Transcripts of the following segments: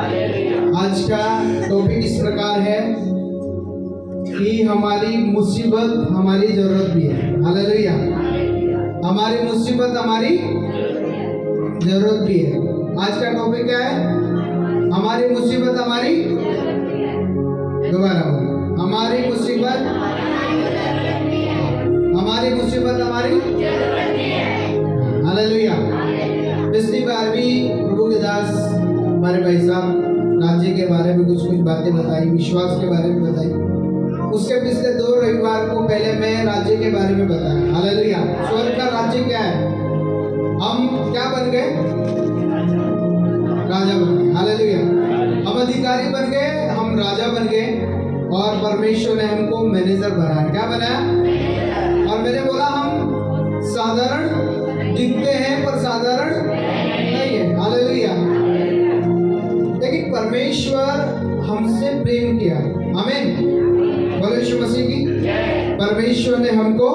आज का टॉपिक इस प्रकार है कि हमारी मुसीबत हमारी जरूरत भी है। हालेलुया। हमारी मुसीबत हमारी जरूरत भी है। आज का टॉपिक क्या है? हमारी मुसीबत हमारी, दोबारा हमारी मुसीबत हमारी। हालेलुया। पिछली बार भी प्रभु के दास हमारे भाई साहब राज्य के बारे में कुछ बातें बताई, विश्वास के बारे में बताई। उसके पिछले 2 रविवार को पहले मैं राज्य के बारे में बताया। हालेलुया। स्वर्ग का राज्य क्या है? हम क्या बन गए? राजा बन गए। हालेलुया। हम अधिकारी बन गए, हम राजा बन गए और परमेश्वर ने हमको मैनेजर बनाया। क्या बनाया? और मैंने बोला हम साधारण दिखते हैं पर साधारण नहीं है। हालेलुया। लेकिन परमेश्वर हमसे प्रेम किया। आमीन। बोलो यीशु मसीह की। परमेश्वर ने हमको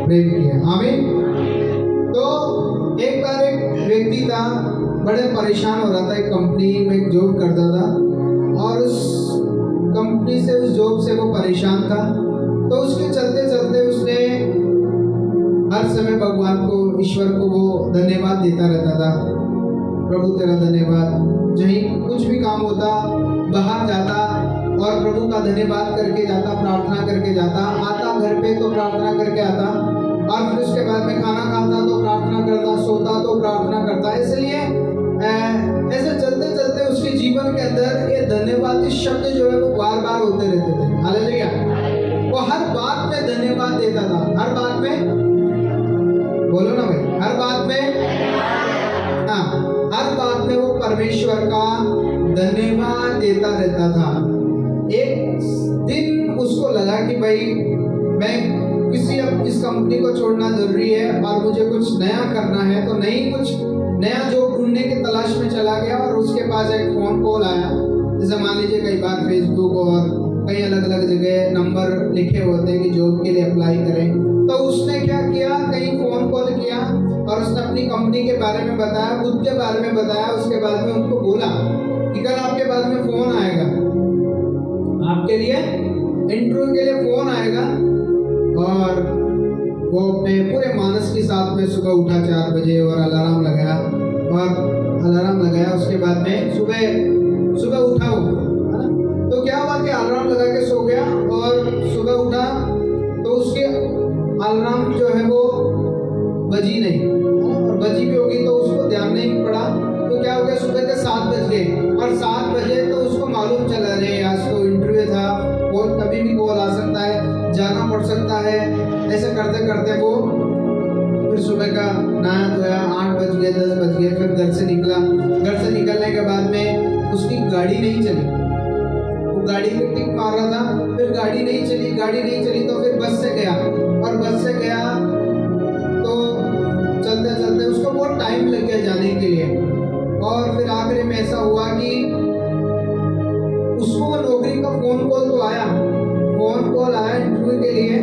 प्रेम किया। आमीन। तो एक बार एक व्यक्ति था, बड़े परेशान हो रहा था। एक कंपनी में जॉब करता था और उस कंपनी से, उस जॉब से वो परेशान था। तो उसके चलते चलते उसने हर समय भगवान को, ईश्वर को वो धन्यवाद देता रहता था। प्रभु तेरा धन्यवाद। कहीं कुछ भी काम होता, बाहर जाता और प्रभु का धन्यवाद करके जाता, प्रार्थना करके जाता। आता घर पे तो प्रार्थना करके आता और फिर उसके बाद में खाना खाता तो प्रार्थना करता, सोता तो प्रार्थना करता। इसलिए ऐसे चलते चलते उसके जीवन के अंदर ये धन्यवाद इस शब्द जो है वो बार बार होते रहते थे। हालेलुया। वो हर बात में धन्यवाद देता था। हर बात में, बोलो ना भाई, हर बात में, हाँ, हर बात में वो परमेश्वर का धन्यवाद देता रहता था। एक दिन उसको लगा कि भाई मैं इस कंपनी को छोड़ना जरूरी है और मुझे कुछ नया करना है। तो कुछ नया जॉब ढूंढने की तलाश में चला गया और उसके पास एक फोन कॉल आया। जैसे मान लीजिए कई बार फेसबुक और कई अलग अलग जगह नंबर लिखे होते हैं कि जॉब के लिए अप्लाई करें। तो उसने क्या किया, कहीं फोन कॉल किया और उसने अपनी कंपनी के बारे में बताया, खुद के बारे में बताया। उसके बाद में उनको बोला कि कल आपके पास में फोन आएगा, आपके लिए इंटरव्यू के लिए फोन आएगा। और वो अपने पूरे मानस के साथ में सुबह उठा 4 बजे और अलार्म लगाया उसके बाद में सुबह उठा वो, है ना। तो क्या हुआ कि अलार्म लगा के सो गया और सुबह उठा तो उसके अलार्म जो है वो बजी नहीं, और बजी भी होगी तो उसको ध्यान नहीं पड़ा। तो क्या हो गया, सुबह के 7 बज गए और 7 बजे तो उसको मालूम चला रहे आज तो इंटरव्यू था, वो कभी भी कॉल आ सकता है, जाना पड़ सकता है। ऐसे करते करते वो फिर सुबह का नहाया धोया, 8 बज गए, 10 बज गए। फिर घर से निकला। घर से निकलने के बाद में उसकी गाड़ी नहीं चली। वो गाड़ी पे टिक मार रहा था, फिर गाड़ी नहीं चली तो फिर बस से गया और बस से गया तो चलते चलते उसको बहुत टाइम लग गया जाने के लिए। और फिर आखिरी में ऐसा हुआ कि उसको नौकरी का फोन कॉल तो आया, इंटरव्यू के लिए।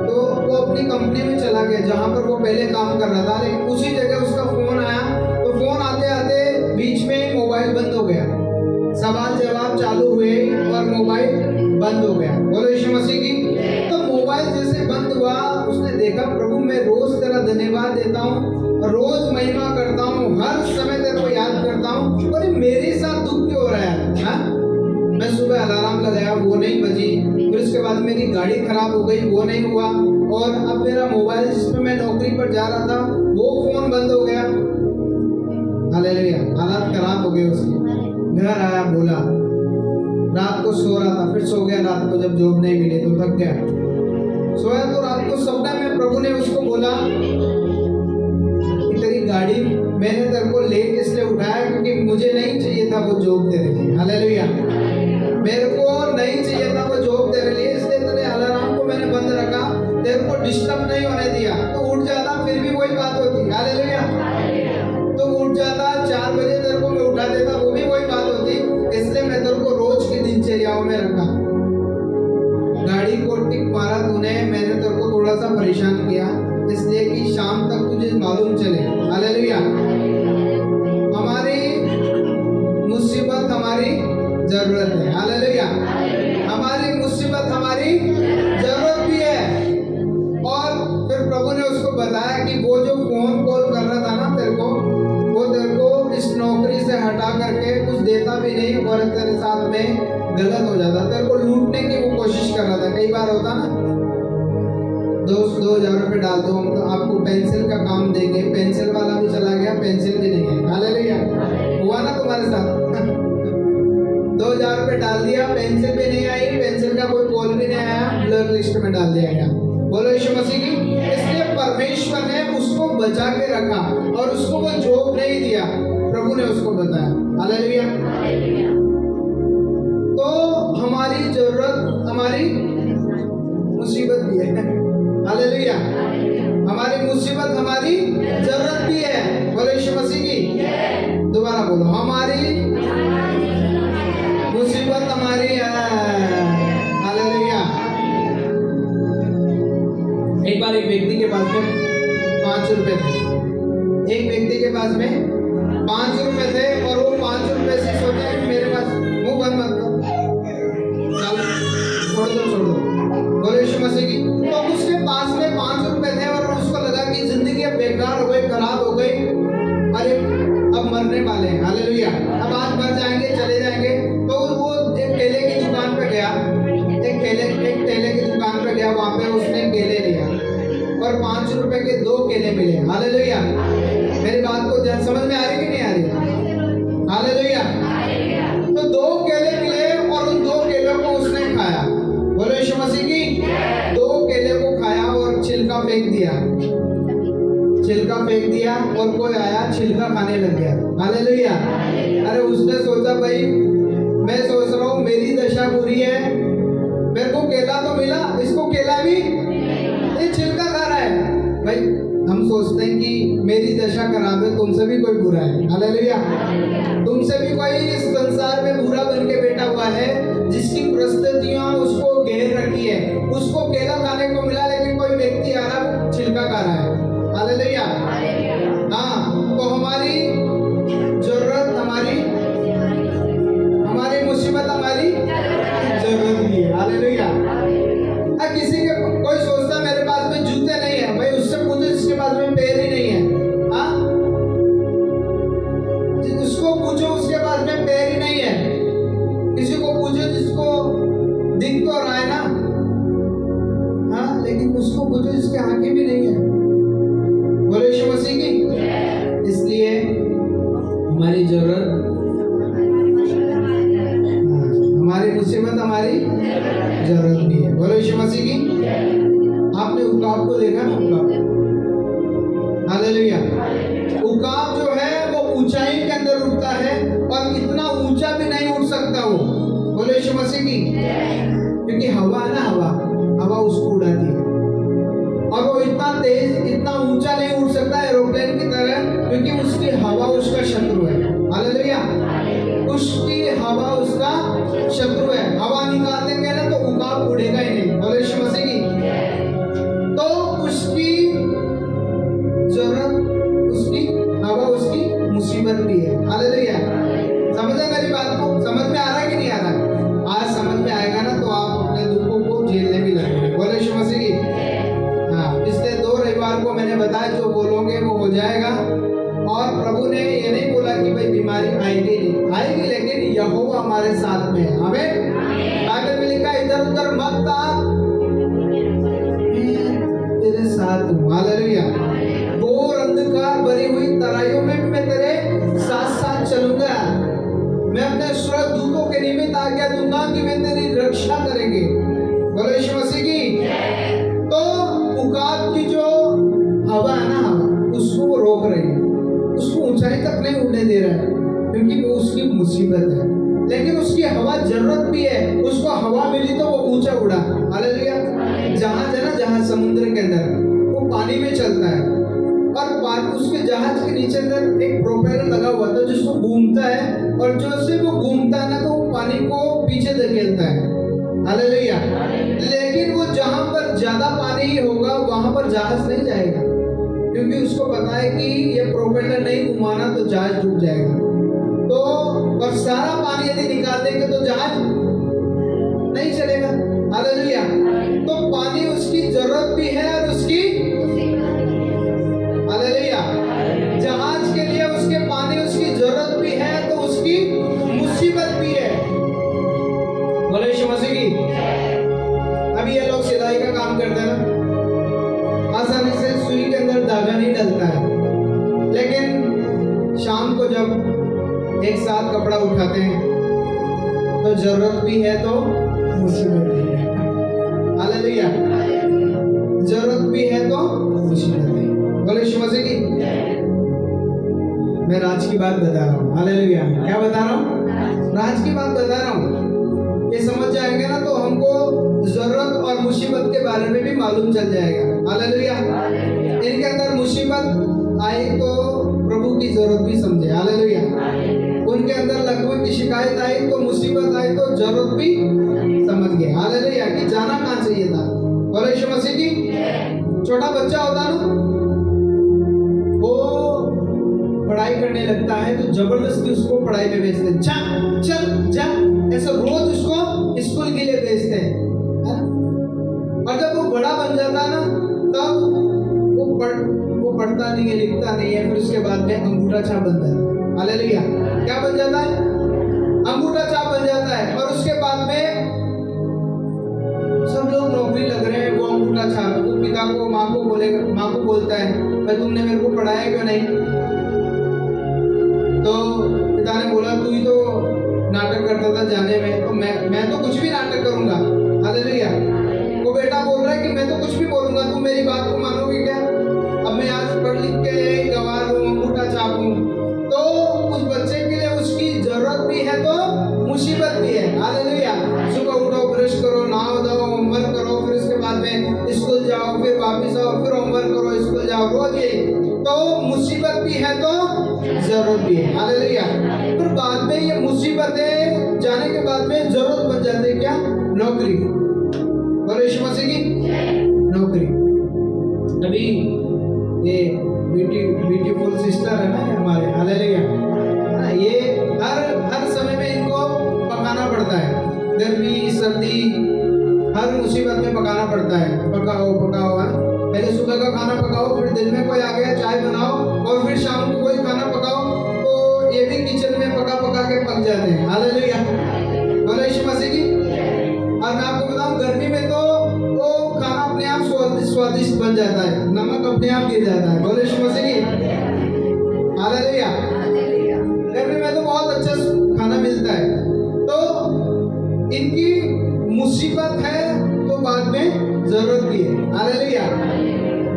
तो वो अपनी कंपनी में चला गया जहां पर वो पहले काम कर रहा था, लेकिन उसी जगह उसका फोन आया। तो फोन आते आते बीच में मोबाइल बंद हो गया, सवाल जवाब चालू हुए और मोबाइल बंद हो गया। बोलो यीशु मसीह की। तो मोबाइल जैसे बंद हुआ, उसने देखा प्रभु मैं रोज तेरा धन्यवाद देता हूँ, रोज महिमा करता हूँ, हर समय तेरे को याद करता हूँ, और मेरे साथ दुख क्यों हो रहा है? हाँ? मैं सुबह अलार्म लगाया, वो नहीं बजी। फिर उसके बाद मेरी गाड़ी खराब हो गई, वो नहीं हुआ। और अब मेरा मोबाइल जिसमें मैं नौकरी पर जा रहा था वो फोन बंद हो गया। हालेलुया। हालात खराब हो गए उसके। घर आया, बोला, रात को सो रहा था, फिर सो गया। रात को जब जॉब नहीं मिली तो थक गया, सोया। तो रात को सपने में प्रभु ने उसको बोला कि तेरी गाड़ी मैंने तेरे को लेट इसलिए उठाया क्योंकि मुझे नहीं चाहिए था वो जॉब तेरे लिए। हालेलुया। मेरे को नहीं चाहिए था वो जॉब तेरे लिए, इसलिए तेरे अलार्म को मैंने बंद रखा, तेरे को डिस्टर्ब नहीं होने दिया। तो उठ जाता, फिर भी वही बात होती। हालेलुया। तो उठ जाता 4 बजे, तेरे को मैं उठा देता, वो भी वही बात होती। इसलिए मैं तेरे को रोज की दिनचर्याओं में रखा। गाड़ी को टिक मारा तूने, मैंने तेरे को थोड़ा सा परेशान किया, इसलिए कि शाम तक तुझे मालूम चले। हालेलुया। हमारी मुसीबत हटा करके कुछ देता भी नहीं और तेरे साथ में गलत हो जाता, तेरे को लूटने की वो कोशिश कर रहा था। कई बार होता ना, दोस्त 2000 रुपये डाल दो, हम तो आपको पेंसिल का काम देंगे, पेंसिल वाला भी चला गया, पेंसिल भी नहीं है। हालेलुया, हुआ ना तुम्हारे साथ? 2000 रुपये डाल दिया, पेंसिल भी नहीं आई, पेंसिल का कोई कॉल भी नहीं आया, ब्लर लिस्ट में डाल दिया गया। बोलो यीशु मसीह की। इसलिए परमेश्वर ने उसको बचा के रखा और उसको वो जॉब नहीं दिया, प्रभु ने उसको बताया। हालेलुया। तो हमारी जरूरत हमारी मुसीबत भी है। हालेलुया। हमारी मुसीबत हमारी जरूरत भी है। बोलो यीशु मसीह की। दोबारा बोलो, हमारी मुसीबत हमारी है। हालेलुया। एक बार एक व्यक्ति के पास में 5 रुपए थे। एक व्यक्ति के पास में 5 रुपए थे और वो 5 रुपए से सोचा कि मेरे पास, मुंह बंद मत करो, चल छोड़ दो। बोलो यीशु मसीह की। तो उसके पास में 5 रुपए थे और उसको लगा कि जिंदगी अब बेकार हो गई, खराब हो गई, अरे अब मरने वाले हैं। हालेलुया। अब आज मर जाएंगे, चले जाएंगे। तो वो एक केले की दुकान पे गया, एक केले की दुकान पे गया, वहां पे उसने केले लिया और 5 रुपए के 2 केले मिले। हालेलुया। मेरी बात को समझ में आ रही कि नहीं आ रही? हालेलुया। तो 2 केले मिले और उन 2 केलों को उसने खाया। बोलो यीशु मसीह की। 2 केले को खाया और छिलका फेंक दिया और कोई आया छिलका खाने लग गया। हालेलुया। अरे उसने सोचा, भाई मैं सोच रहा हूँ मेरी दशा बुरी है, मेरे को केला तो मिला, इसको केला भी ये छिलका खा रहा है। भाई हम सोचते हैं कि मेरी दशा खराब है, तुमसे भी कोई बुरा है। हालेलुया। तुमसे भी कोई इस संसार में बुरा बन के बैठा हुआ है, जिसकी परिस्थितियां उसको घेर रखी है। उसको केला खाने को मिला लेकिन कोई व्यक्ति आ रहा छिलका खा रहा है। हालेलुया। हाँ, तो हमारी जरूरत हमारी मुसीबत हमारी जरूरत भी है। हालेलुया। किसी के कोई सोचता है मेरे पास में जूते नहीं है, भाई उससे पूछो जिसके पास में पैर ही नहीं है। हाँ, उसको पूछो उसके पास में पैर ही नहीं है। किसी को पूछो जिसको दिख तो रहा है ना, हाँ, लेकिन उसको पूछो जिसके आंखें भी नहीं है। बोलो यीशु मसीह की। इसलिए हमारी जरूरत, हमारी मुसीबत हमारी जरूरत भी है। बोलो यीशु मसीह की। आपने उकाब को देखा ना? उकाब, हालेलुया। उकाब जो है वो ऊंचाई के अंदर उठता है और इतना ऊंचा भी नहीं उठ सकता वो। बोलो यीशु मसीह की। क्योंकि हवा है ना, हवा उसको उड़ाती है और वो इतना तेज, इतना ऊंचा नहीं उड़ सकता एरोप्लेन की तरह, क्योंकि उसकी हवा उसका शत्रु है। हालेलुया। उसकी हवा उसका शत्रु है। हवा निकाल देंगे ना तो उकाब उड़ेगा ही नहीं। बोलो यीशु मसीह की। तो उसकी जरूरत, उसकी हवा, उसकी मुसीबत भी है। हालेलुया। समझे मेरी बात को? समझ में आ रहा है कि नहीं आ रहा? आज समझ में आएगा ना तो आप अपने दुखों को झेलने भी लगेंगे। बोलो यीशु मसीह की। हाँ, पिछले 2 रविवार को मैंने बताया जो बोलोगे वो हो जाएगा। और प्रभु ने ये नहीं बोला कि भाई बीमारी आएगी, नहीं आएगी, लेकिन यहोवा हमारे साथ में है। आमीन। बाइबल में लिखा है, इधर उधर मत ताक, तेरे साथ हूँ। हालेलुया। घोर अंधकार भरी हुई तराइयों में भी मैं तेरे साथ साथ चलूंगा। मैं अपने स्वर्गदूतों के निमित्त आज्ञा दूंगा कि वे तेरी रक्षा करेंगे। बोलो यीशु मसीह की। तो उकाब की जो हवा है ना, हवा उसको वो रोक रही है, उसको ऊंचाई तक नहीं उड़ने दे रहा है, क्योंकि वो उसकी मुसीबत है। लेकिन उसकी हवा जरूरत भी है, उसको हवा मिली तो वो ऊंचा उड़ा। हालेलुया। जहाज है ना, जहाज समुद्र के अंदर वो पानी में चलता है और उसके जहाज के नीचे अंदर एक प्रोपेलर लगा हुआ था जिसको घूमता है, और जो से वो घूमता है ना तो वो पानी को पीछे धकेलता है। हालेलुया। लेकिन वो जहां पर ज्यादा पानी होगा वहां पर जहाज नहीं जाएगा, क्योंकि उसको पता है कि ये प्रोपेलर नहीं घुमाना तो जहाज डूब जाएगा। तो और सारा पानी यदि निकाल देंगे तो जहाज नहीं चलेगा। हालेलुया। तो पानी उसकी जरूरत भी है और उसकी, हालेलुया, जहाज के लिए उसके पानी उसकी जरूरत भी है तो उसकी कपड़ा उठाते हैं, तो जरूरत भी है तो मुसीबत भी है। हालेलुया। जरूरत भी है तो मुसीबत भी। बोले यीशु मसीह की। मैं राज की बात बता रहा हूँ। हालेलुया। क्या बता रहा हूँ? राज की बात बता रहा हूँ। ये समझ जाएंगे ना तो हमको जरूरत और मुसीबत के बारे में भी मालूम चल जाएगा। हालेलुया। इनके अंदर मुसीबत आई तो प्रभु की जरूरत भी समझे। हालेलुया। उनके अंदर लकवे की शिकायत आई तो मुसीबत आई तो जरूरत भी समझ गए। हालेलुया। कि जाना कहाँ चाहिए था। बोले यीशु मसीह की। छोटा बच्चा होता ना, वो पढ़ाई करने लगता है तो जबरदस्ती उसको पढ़ाई में भेजते हैं। चल चल जा, ऐसा रोज उसको स्कूल के लिए भेजते हैं। और जब वो बड़ा बन जाता है ना, तब वो पढ़ता नहीं है, लिखता नहीं है, फिर उसके बाद में अंगूठा छाप बन जाता है। हालेलुया। क्या बन जाता है? अंगूठा छाप बन जाता है। और उसके बाद में सब लोग नौकरी लग रहे हैं, वो अंगूठा छाप, वो पिता को माँ को बोलता है, भाई तुमने मेरे को पढ़ाया क्यों नहीं? तो पिता ने बोला तू ही तो नाटक करता था जाने में, तो मैं तो कुछ भी नाटक करूंगा। हालेलुया। वो बेटा बोल रहा है कि मैं तो कुछ भी बोलूंगा, तुम मेरी बात को मानोगे क्या? अब मैं आज पढ़ लिख के गवार हूँ, अंगूठा छाप हूँ। तो उस बच्चे के लिए उसकी जरूरत भी है तो मुसीबत भी है। हालेलुया। सुबह उठो, ब्रश करो, नहाओ धो, होमवर्क करो, फिर उसके बाद में स्कूल जाओ, फिर वापस आओ, फिर होमवर्क करो, स्कूल जाओ, रोज यही। तो मुसीबत भी है तो जरूरत भी है। हालेलुया। फिर बाद में ये मुसीबतें जाने के बाद में जरूरत बन जाती है क्या? नौकरी। बोले यीशु मसीह की। नौकरी। अभी ये ब्यूटीफुल सिस्टर है ना हमारे। हालेलुया। ये हर समय में इनको पकाना पड़ता है। गर्मी सर्दी हर मुसीबत में पकाना पड़ता है। पकाओ है। पहले सुबह का खाना पकाओ, फिर दिन में कोई आ गया चाय बनाओ, और फिर शाम को कोई खाना पकाओ। तो ये भी किचन में पका के पक जाते हैं। हालेलुया। बोले यीशु मसीह की। और मैं आपको बताऊं, गर्मी में तो वो खाना अपने आप स्वादिष्ट बन जाता है, नमक अपने आप गिर जाता है। बोले यीशु मसीह की। हालेलुया। गर्मी में तो बहुत अच्छा खाना मिलता है। तो इनकी मुसीबत है तो बाद में जरूरत भी है। हालेलुया।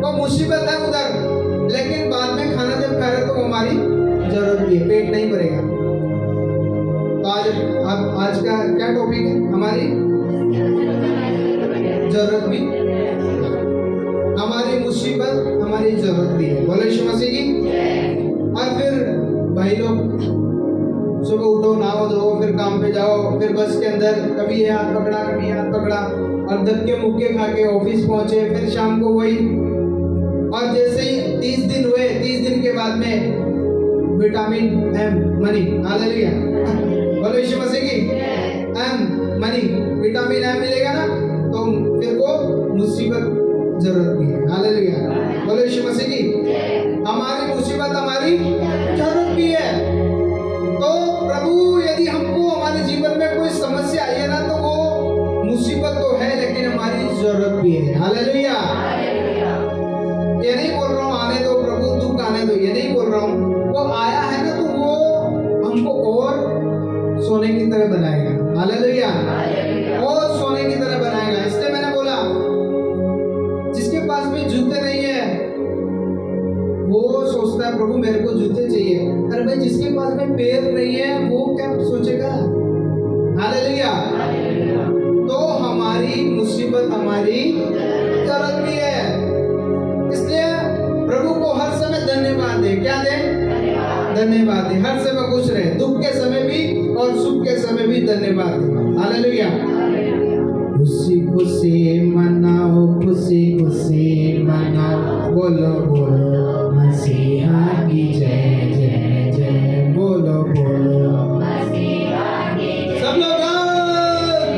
वो मुसीबत है उधर, लेकिन बाद में खाना जब खा रहे तो हमारी जरूरत भी है, पेट नहीं भरेगा। तो आज का क्या टॉपिक है? हमारी जरूरत भी, हमारी मुसीबत हमारी जरूरत भी है। बोले यीशु मसीह की। और फिर भाई लोग सुबह उठो, नहाओ धो, फिर काम पे जाओ, फिर बस के अंदर कभी ये हाथ पकड़ा, कभी हाथ पकड़ा, और धक्के मुक्के खा के ऑफिस पहुंचे, फिर शाम को वही। और जैसे ही 30 दिन हुए, 30 दिन के बाद में विटामिन एम मनी। हालेलुया। बोलो यीशु मसीह की। एम मनी, विटामिन एम मिलेगा ना, तो फिर को मुसीबत जरूरत भी है। हालेलुया। बोलो यीशु मसीह की। हमारी मुसीबत हमारी जरूरत भी है। तो प्रभु यदि हमको हमारे जीवन में कोई समस्या आई है ना, तो वो मुसीबत तो है, लेकिन हमारी जरूरत भी है। हालेलुया। ये नहीं बोल रहा हूँ आने दो प्रभु, दुख आने दो, ये नहीं बोल रहा हूँ। वो आया है ना, तो वो हमको और सोने की तरह बनाएगा। हालेलुया। और सोने की तरह बनाएगा। इसलिए मैंने बोला, जिसके पास में जूते नहीं है वो सोचता है प्रभु मेरे को जूते चाहिए। अरे भाई, जिसके पास में पैर नहीं है वो क्या सोचेगा? हालेलुया। तो हमारी मुसीबत हमारी जरूरत भी है। इसलिए प्रभु को हर समय धन्यवाद दे। क्या दे? धन्यवाद दे। हर समय खुश रहे, दुख के समय भी और सुख के समय भी धन्यवाद दे। हालेलुया। खुशी खुशी मनाओ, खुशी खुशी मनाओ, बोलो बोलो मसीहा की जय जय जय, बोलो बोलो मसीहा की जय। सब लोग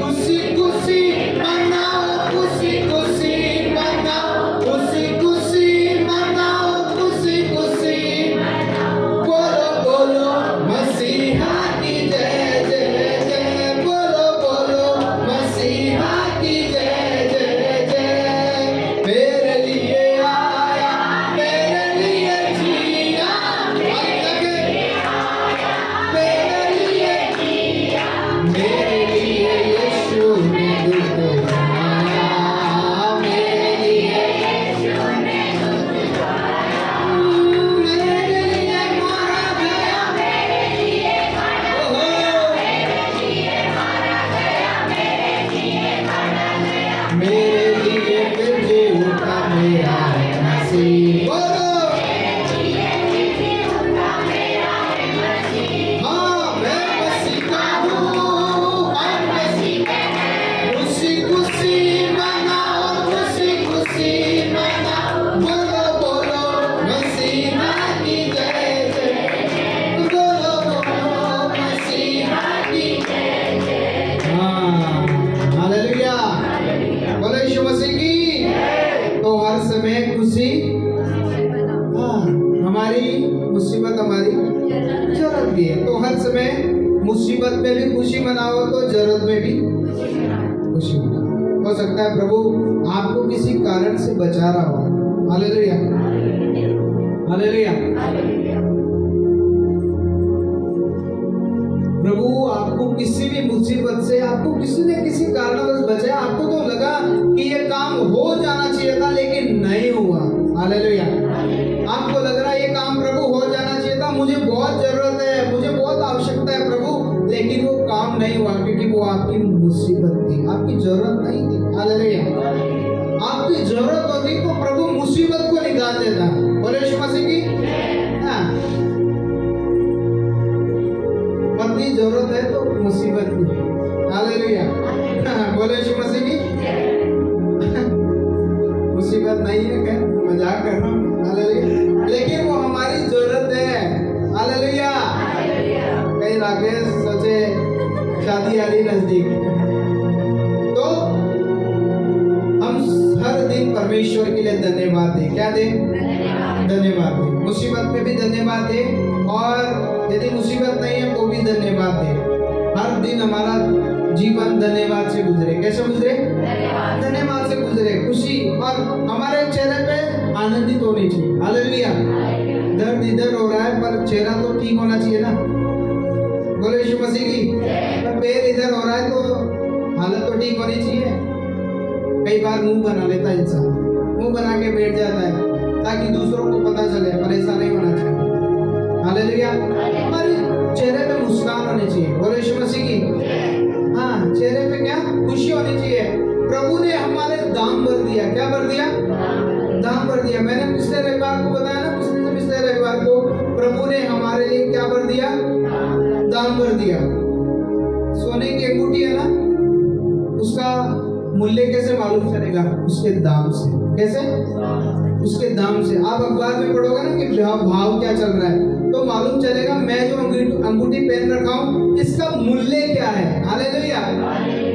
खुशी खुशी मनाओ, खुशी खुशी मनाओ, खुशी खुशी मनाओ, खुशी खुशी मनाओ, बोलो बोलो मसीहा की जय जय जय, बोलो बोलो मसीहा की जय जय मुसीबत में भी खुशी मनाओ तो जरूरत में भी खुशी मनाओ। हो सकता है प्रभु आपको किसी कारण से बचा रहा हो। Hallelujah, hallelujah. प्रभु आपको किसी भी मुसीबत से, आपको किसी ने किसी कारणवश बचाया। आपको तो लगा कि ये काम हो जाना चाहिए था लेकिन नहीं हुआ। हालेलुया। आपको लग रहा है ये काम प्रभु हो जाना चाहिए था, मुझे बहुत जरूरत है, मुझे बहुत आवश्यकता है प्रभु, लेकिन वो काम नहीं हुआ क्योंकि वो आपकी मुसीबत थी, आपकी जरूरत नहीं थी। हालेलुया। आपकी जरूरत होती तो प्रभु मुसीबत को निकाल देता। बोले यीशु मसीह की। हाँ, पत्नी जरूरत है तो मुसीबत भी। हालेलुया। बोले यीशु मसीह की। मुसीबत नहीं है, क्या मजाक कर रहा हूँ। हालेलुया। लेकिन वो हमारी जरूरत है। हालेलुया। कहीं राकेश सोचे शादी आ रही नजदीक, तो हम हर दिन परमेश्वर के लिए धन्यवाद दें। क्या दें? धन्यवाद दें। मुसीबत में भी धन्यवाद दें, और यदि मुसीबत नहीं है तो भी धन्यवाद दें। हर दिन हमारा जीवन धन्यवाद से गुजरे। कैसे गुजरे? धन्यवाद से गुजरे। खुशी, और हमारे चेहरे पे आनंदित होनी चाहिए। हालेलुया। दर्द इधर हो रहा है पर चेहरा तो ठीक होना चाहिए ना। बोले यीशु मसीह की। पर पैर इधर हो रहा है तो हालत तो ठीक होनी चाहिए। कई बार मुंह बना लेता है इंसान, मुंह बना के बैठ जाता है ताकि दूसरों को पता चले, पर ऐसा नहीं होना चाहिए। हालेलुया। हमारे चेहरे पे मुस्कान होनी चाहिए। बोले यीशु मसीह की। हाँ, चेहरे पे क्या? खुशी होनी चाहिए। प्रभु ने हमारे दाम भर दिया। क्या भर दिया? दाम भर दिया। मैंने पिछले रविवार को बताया ना, पिछले रविवार को प्रभु ने हमारे लिए क्या भर दिया? दाम भर दिया। सोने की अंगूठी है ना, उसका मूल्य कैसे मालूम चलेगा? उसके दाम से। कैसे? उसके दाम से। आप अखबार में पढ़ोगे ना कि भाव क्या चल रहा है, तो मालूम चलेगा मैं जो अंगूठी पहन रखा हूँ इसका मूल्य क्या है। हालेलुया।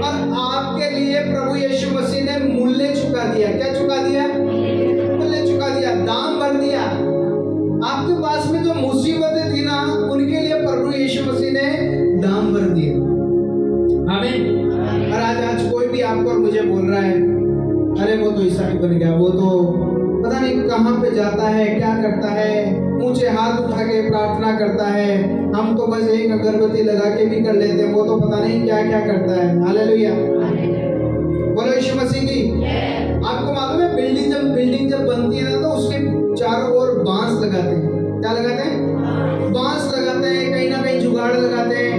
और आपके लिए प्रभु यीशु मसीह ने मूल्य चुका दिया। क्या चुका दिया? मूल्य चुका दिया, दाम भर दिया। आपके पास में जो मुसीबतें थी ना, उनके लिए प्रभु यीशु मसीह ने दाम भर दिया। आमीन। और आज कोई भी आपको और मुझे बोल रहा है अरे वो तो ईसाई बन गया, वो तो पता नहीं कहाँ पे जाता है, क्या करता है, ऊंचे हाथ उठा के प्रार्थना करता है, हम तो बस एक अगरबत्ती लगा के भी कर लेते हैं, वो तो पता नहीं क्या क्या करता है। हालेलुया। बोलो यीशु मसीह की। आपको मालूम है बिल्डिंग जब बनती है ना, तो उसके चारों ओर बांस लगाते हैं। क्या लगाते हैं? बांस लगाते हैं, कहीं ना कहीं जुगाड़ लगाते हैं,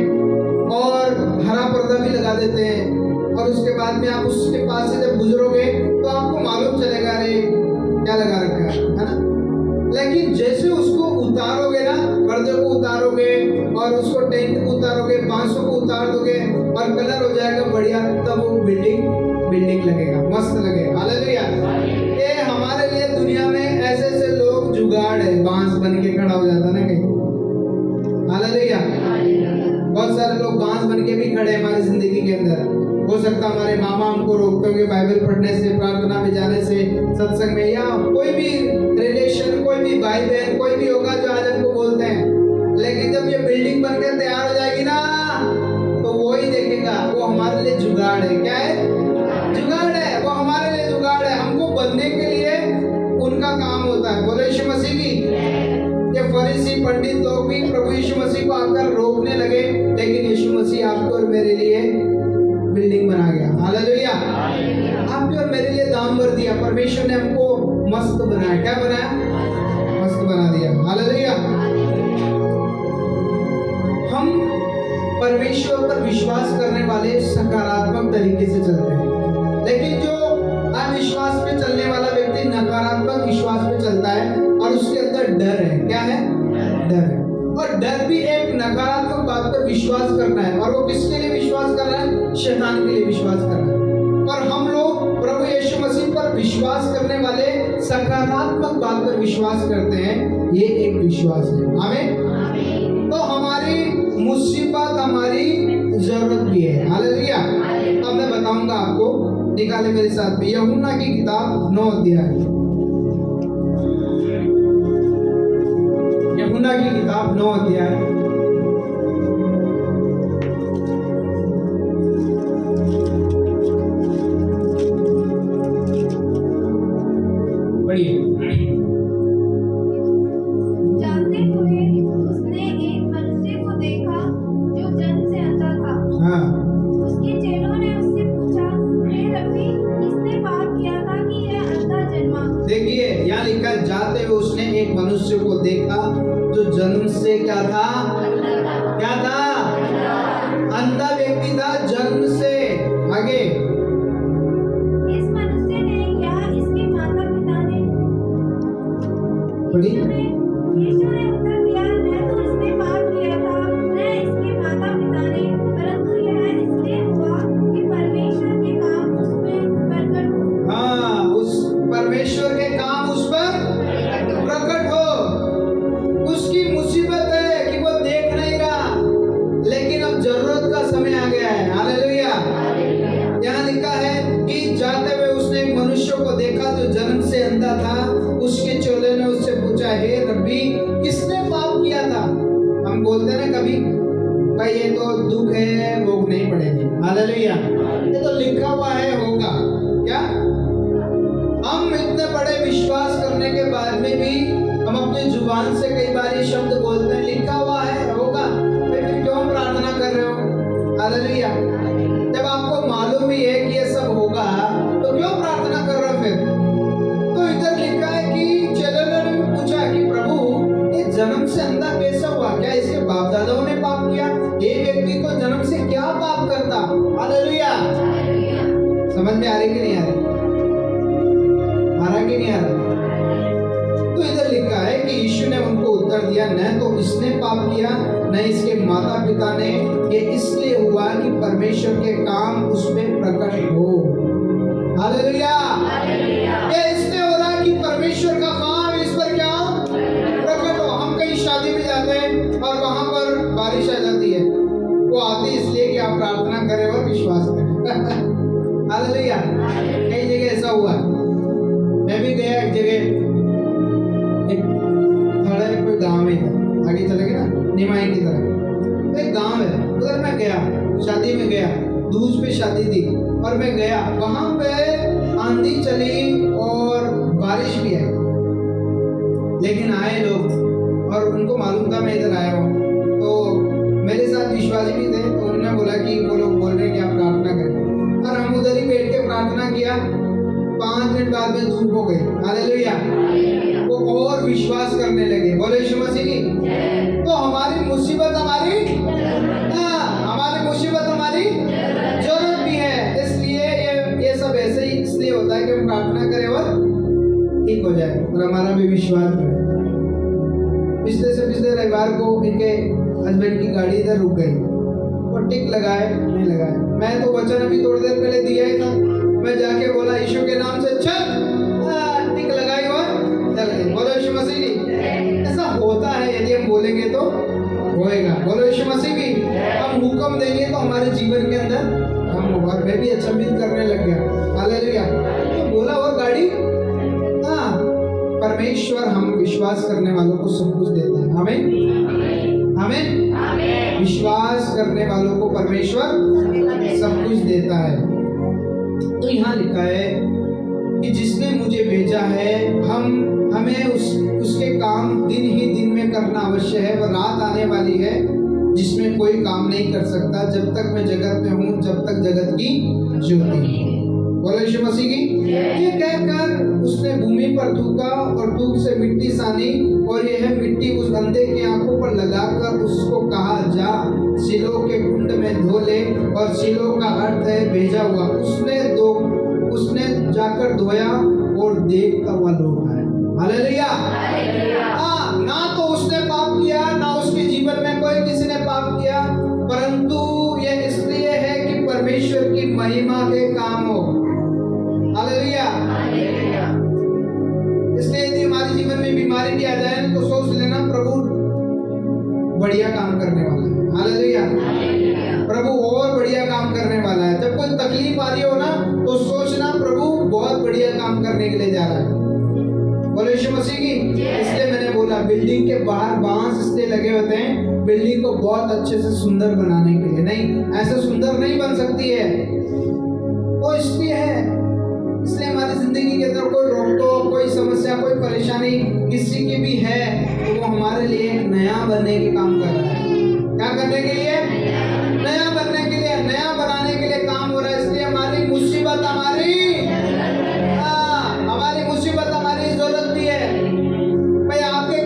और हरा पर्दा भी लगा देते हैं। और उसके बाद में आप उसके पास से जब गुजरोगे तो आपको मालूम चलेगा अरे क्या लगा रखा है ना। लेकिन जैसे उसको उतारोगे ना, पर्दे को उतारोगे और उसको टेंट को उतारोगे, बांसों को उतार दोगे और कलर हो जाएगा बढ़िया, तब वो बिल्डिंग लगेगा, मस्त लगेगा। हालेलुया। ये हमारे लिए दुनिया में ऐसे ऐसे लोग जुगाड़ है, बांस बन के खड़ा हो जाता ना कहीं। हालेलुया। बहुत सारे लोग बांस बन के भी खड़े हैं हमारी जिंदगी के अंदर। हो सकता हमारे मामा हमको रोकते होंगे बाइबल पढ़ने से, प्रार्थना में जाने से, सत्संग में, या कोई भी रिलेशन, कोई भी भाई बहन, कोई भी होगा जो आज हमको बोलते हैं। लेकिन जब ये बिल्डिंग बनकर तैयार हो जाएगी ना, तो वो ही देखेगा वो हमारे लिए जुगाड़ है। क्या है? जुगाड़ है। वो हमारे लिए जुगाड़ है। हमको बनने के लिए उनका काम होता है। बोलो यीशु मसीह की। ये फरीसी पंडित लोग भी प्रभु यीशु मसीह को आकर रोकने लगे, लेकिन यीशु मसीह आपको और मेरे लिए बिल्डिंग बना गया। हालेलुया। आपके और मेरे लिए दाम भर दिया। परमेश्वर ने हमको मस्त बनाया। क्या बनाया? मस्त बना दिया। हालेलुया। हम परमेश्वर पर विश्वास करने वाले सकारात्मक तरीके से चलते हैं, लेकिन जो अविश्वास पे चलने वाला व्यक्ति नकारात्मक विश्वास पे चलता है और उसके अंदर डर है। क्या है? डर है। और डर भी एक नकारात्मक बात पर विश्वास करना है। और वो किसके लिए विश्वास कर रहा है? शैतान के लिए विश्वास कर रहा है। और हम लोग प्रभु यीशु मसीह पर विश्वास करने वाले सकारात्मक बात पर विश्वास करते हैं। ये एक विश्वास है। आमीन। तो हमारी मुसीबत हमारी जरूरत भी है। हालेलुया। अब मैं बताऊंगा आपको, निकाले मेरे साथ में यूहन्ना की किताब 9 अध्याय। यूहन्ना की किताब 9 अध्याय मनुष्य को देखा जो जन्म से क्या था? क्या था? अंधा व्यक्ति था जन्म से। आगे, इस मनुष्य ने या इसके माता पिता ने पढ़ी? यीशु ने उत्तर दिया, न तो इसने पाप किया था न इसके माता पिता ने, परंतु यह इसलिए हुआ कि परमेश्वर के काम उसमें प्रकट हो। हाँ, उस परमेश्वर के काम उस पर प्रकट हो। उसकी मुसीबत है कि वो देख नहीं रहा, लेकिन अब जरूरत का समय आ गया है। हालेलुया। यहाँ लिखा है कि जाते हुए उसने एक मनुष्य को देखा जो जन्म से अंधा था। उसके चेले ने उससे पूछा, हे रब्बी, किसने पाप किया था? हम बोलते हैं ना कभी, भाई ये तो दुख है, भोग नहीं पड़ेगी। हालेलुया। ये तो लिखा हुआ है, होगा क्या? हम इतने बड़े विश्वास करने के बाद में भी हम अपनी जुबान से कई बार ये शब्द बोलते हैं, लिखा हुआ है, होगा। फिर क्यों प्रार्थना कर रहे हो? हालेलुया। जब आपको मालूम ही है कि ये सब होगा तो क्यों प्रार्थना कर रहे हो फिर? तो इधर लिखा है कि चेलों ने पूछा कि प्रभु, ये जन्म से अंधा कैसा हुआ? क्या इसके बाप दादाओं ने पाप किया? ये व्यक्ति तो जन्म से क्या पाप करता? हालेलुया। समझ में आ रही कि नहीं आ रही? आ रहा कि नहीं आ रहा? तो इधर लिखा है कि यीशु ने उनको उत्तर दिया, न तो इसने पाप किया न इसके माता पिता ने, ये इसलिए हुआ कि परमेश्वर के काम उसमें प्रकट हो। हालेलुया। ये इसलिए हो रहा है कि परमेश्वर का काम इस पर क्या प्रकट हो। हम कहीं शादी में जाते हैं और वहां पर बारिश आ जाती है, वो आती इसलिए कि आप प्रार्थना करें और विश्वास करें। हालेलुया। कई जगह ऐसा हुआ। मैं भी गया एक जगह, एक थोड़ा कोई गांव है, आगे चलेंगे ना निमाई की तरफ, एक गांव है, उधर मैं गया, शादी में गया, दूज पे शादी थी और मैं गया। वहां पे आंधी चली और बारिश भी आई, लेकिन आए लोग और उनको मालूम था मैं इधर आया हूँ, तो मेरे साथ विश्वासी भी थे। तो उन्होंने बोला कि वो लोग बोल रहे हैं कि आप प्रार्थना करें, और हम उधर ही बैठ के प्रार्थना किया। 5 मिनट बाद में धूप हो गई। हालेलुया। वो और विश्वास करने लगे। बोले यीशु मसीह की। तो हमारी मुसीबत हमारी मुसीबत हमारी जरूरत भी है। इसलिए ये सब ऐसे ही इसलिए होता है कि हम प्रार्थना करें और ठीक हो जाए और हमारा भी विश्वास बढ़े। पिछले रविवार को इनके हस्बैंड की गाड़ी इधर रुक गई और टिक लगाए नहीं लगाए। मैं तो वचन अभी थोड़ी देर पहले दिया ही था। मैं जाके बोला यीशु के नाम से चल, टिक लगाई और चल गई। बोलो यीशु मसीह की। ऐसा होता है, यदि हम बोलेंगे तो होएगा। बोलो यीशु मसीह की। हम हुक्म देंगे तो हमारे जीवन के अंदर हम होगा। मैं भी अचंभित करने लग गया। हालेलुया। तो बोला और गाड़ी, परमेश्वर हम विश्वास करने वालों को सब कुछ देता है। आमीन आमीन। विश्वास करने वालों को परमेश्वर सब कुछ देता है। तो यहाँ लिखा है कि जिसने मुझे भेजा है, हमें उसके काम दिन ही दिन में करना अवश्य है। वह रात आने वाली है जिसमें कोई काम नहीं कर सकता जब तक मैं जगत में हूँ, जब तक जगत की ज्योति। बोलो यीशु मसीह की। ये कहकर उसने भूमि पर थूका और थूक से मिट्टी सानी, और यह मिट्टी उस अंधे की आंखों पर लगाकर उसको कहा, जा सिलो के कुंड में धो ले। और सिलो का अर्थ है भेजा हुआ। उसने जाकर धोया और देखता हुआ लौट आया। हालेलुया। ना तो उसने पाप किया, ना उसके जीवन में कोई किसी ने पाप किया, परंतु यह इसलिए है कि परमेश्वर की महिमा के काम हो। हालेलुया। इसलिए यदि हमारे जीवन में बीमारी भी आ जाए तो सोच लेना प्रभु बढ़िया काम करने वाला है। हालेलुया। प्रभु और बढ़िया काम करने वाला है। जब कोई तकलीफ आ रही हो ना तो सोचना प्रभु बहुत बढ़िया काम करने के लिए जा रहा है। बोलो यीशु मसीह की। इसलिए मैंने बोला बिल्डिंग के बाहर बांस इसलिए लगे होते हैं बिल्डिंग को बहुत अच्छे से सुंदर बनाने के लिए। नहीं, ऐसे सुंदर नहीं बन सकती है, वो इसलिए है। इसलिए हमारी जिंदगी के अंदर कोई रोक टोक, कोई समस्या, कोई परेशानी किसी की भी है तो वो हमारे लिए नया बनने के काम कर रहा है। क्या करने के लिए? नया बनने के लिए, नया बनाने के लिए काम हो रहा है। इसलिए हमारी मुसीबत हमारी मुसीबत हमारी जरूरत भी है। भाई आपके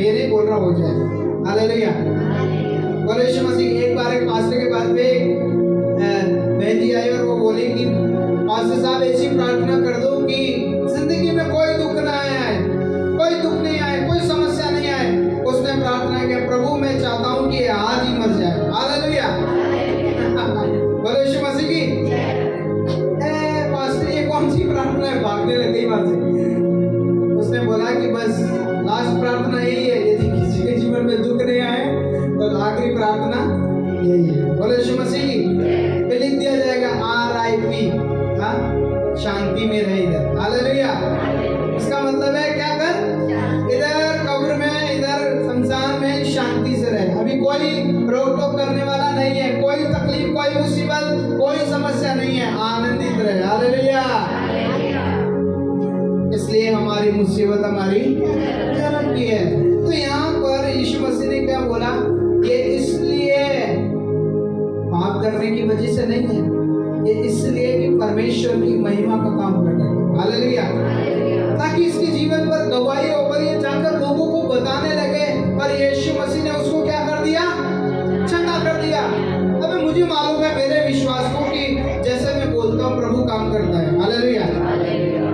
मैं ये नहीं बोल रहा हो जाए। हालेलुया। बोलो यीशु मसीह। एक बार एक पास्टर के पास में बहन जी आई और वो बोली कि पास्टर साहब ऐसी प्रार्थना कर दो कि जिंदगी में कोई दुख ना आए, कोई दुख नहीं आए, कोई समस्या नहीं आए। उसने प्रार्थना किया, प्रभु मैं चाहता हूँ कि आज ही मर जाए। हालेलुया। बोलो यीशु मसीह की। पास्टर ये कौन सी प्रार्थना है, भागने लगी वहां से। उसने बोला कि बस लास्ट प्रार्थना यही है, यदि किसी के जीवन में दुख नहीं आए तो आखिरी प्रार्थना यही है। बोलो यीशु मसीह की। पे लिख दिया जाएगा RIP, शांति में रहे इधर। हालेलुया। इसका मतलब है क्या कर, इधर कब्र में, इधर शमशान में शांति से रहे। अभी कोई रोक टोक करने वाला नहीं है, कोई तकलीफ, कोई मुसीबत, कोई समस्या नहीं है, आनंदित रहे। हालेलुया। इसलिए हमारी मुसीबत हमारी जन्म की है। तो यहाँ पर यीशु मसीह ने क्या बोला, ये इसलिए पाप करने की वजह से नहीं है, ये इसलिए कि परमेश्वर की महिमा का काम कर रहा है। हालेलुया। ताकि इसके जीवन पर गवाही हो, पर ये जाकर लोगों को बताने लगे। पर यीशु मसीह ने उसको क्या कर दिया, ठंडा कर दिया। अबे मुझे मालूम है मेरे विश्वास को कि जैसे मैं बोलता हूँ प्रभु काम करता है। हालेलुया।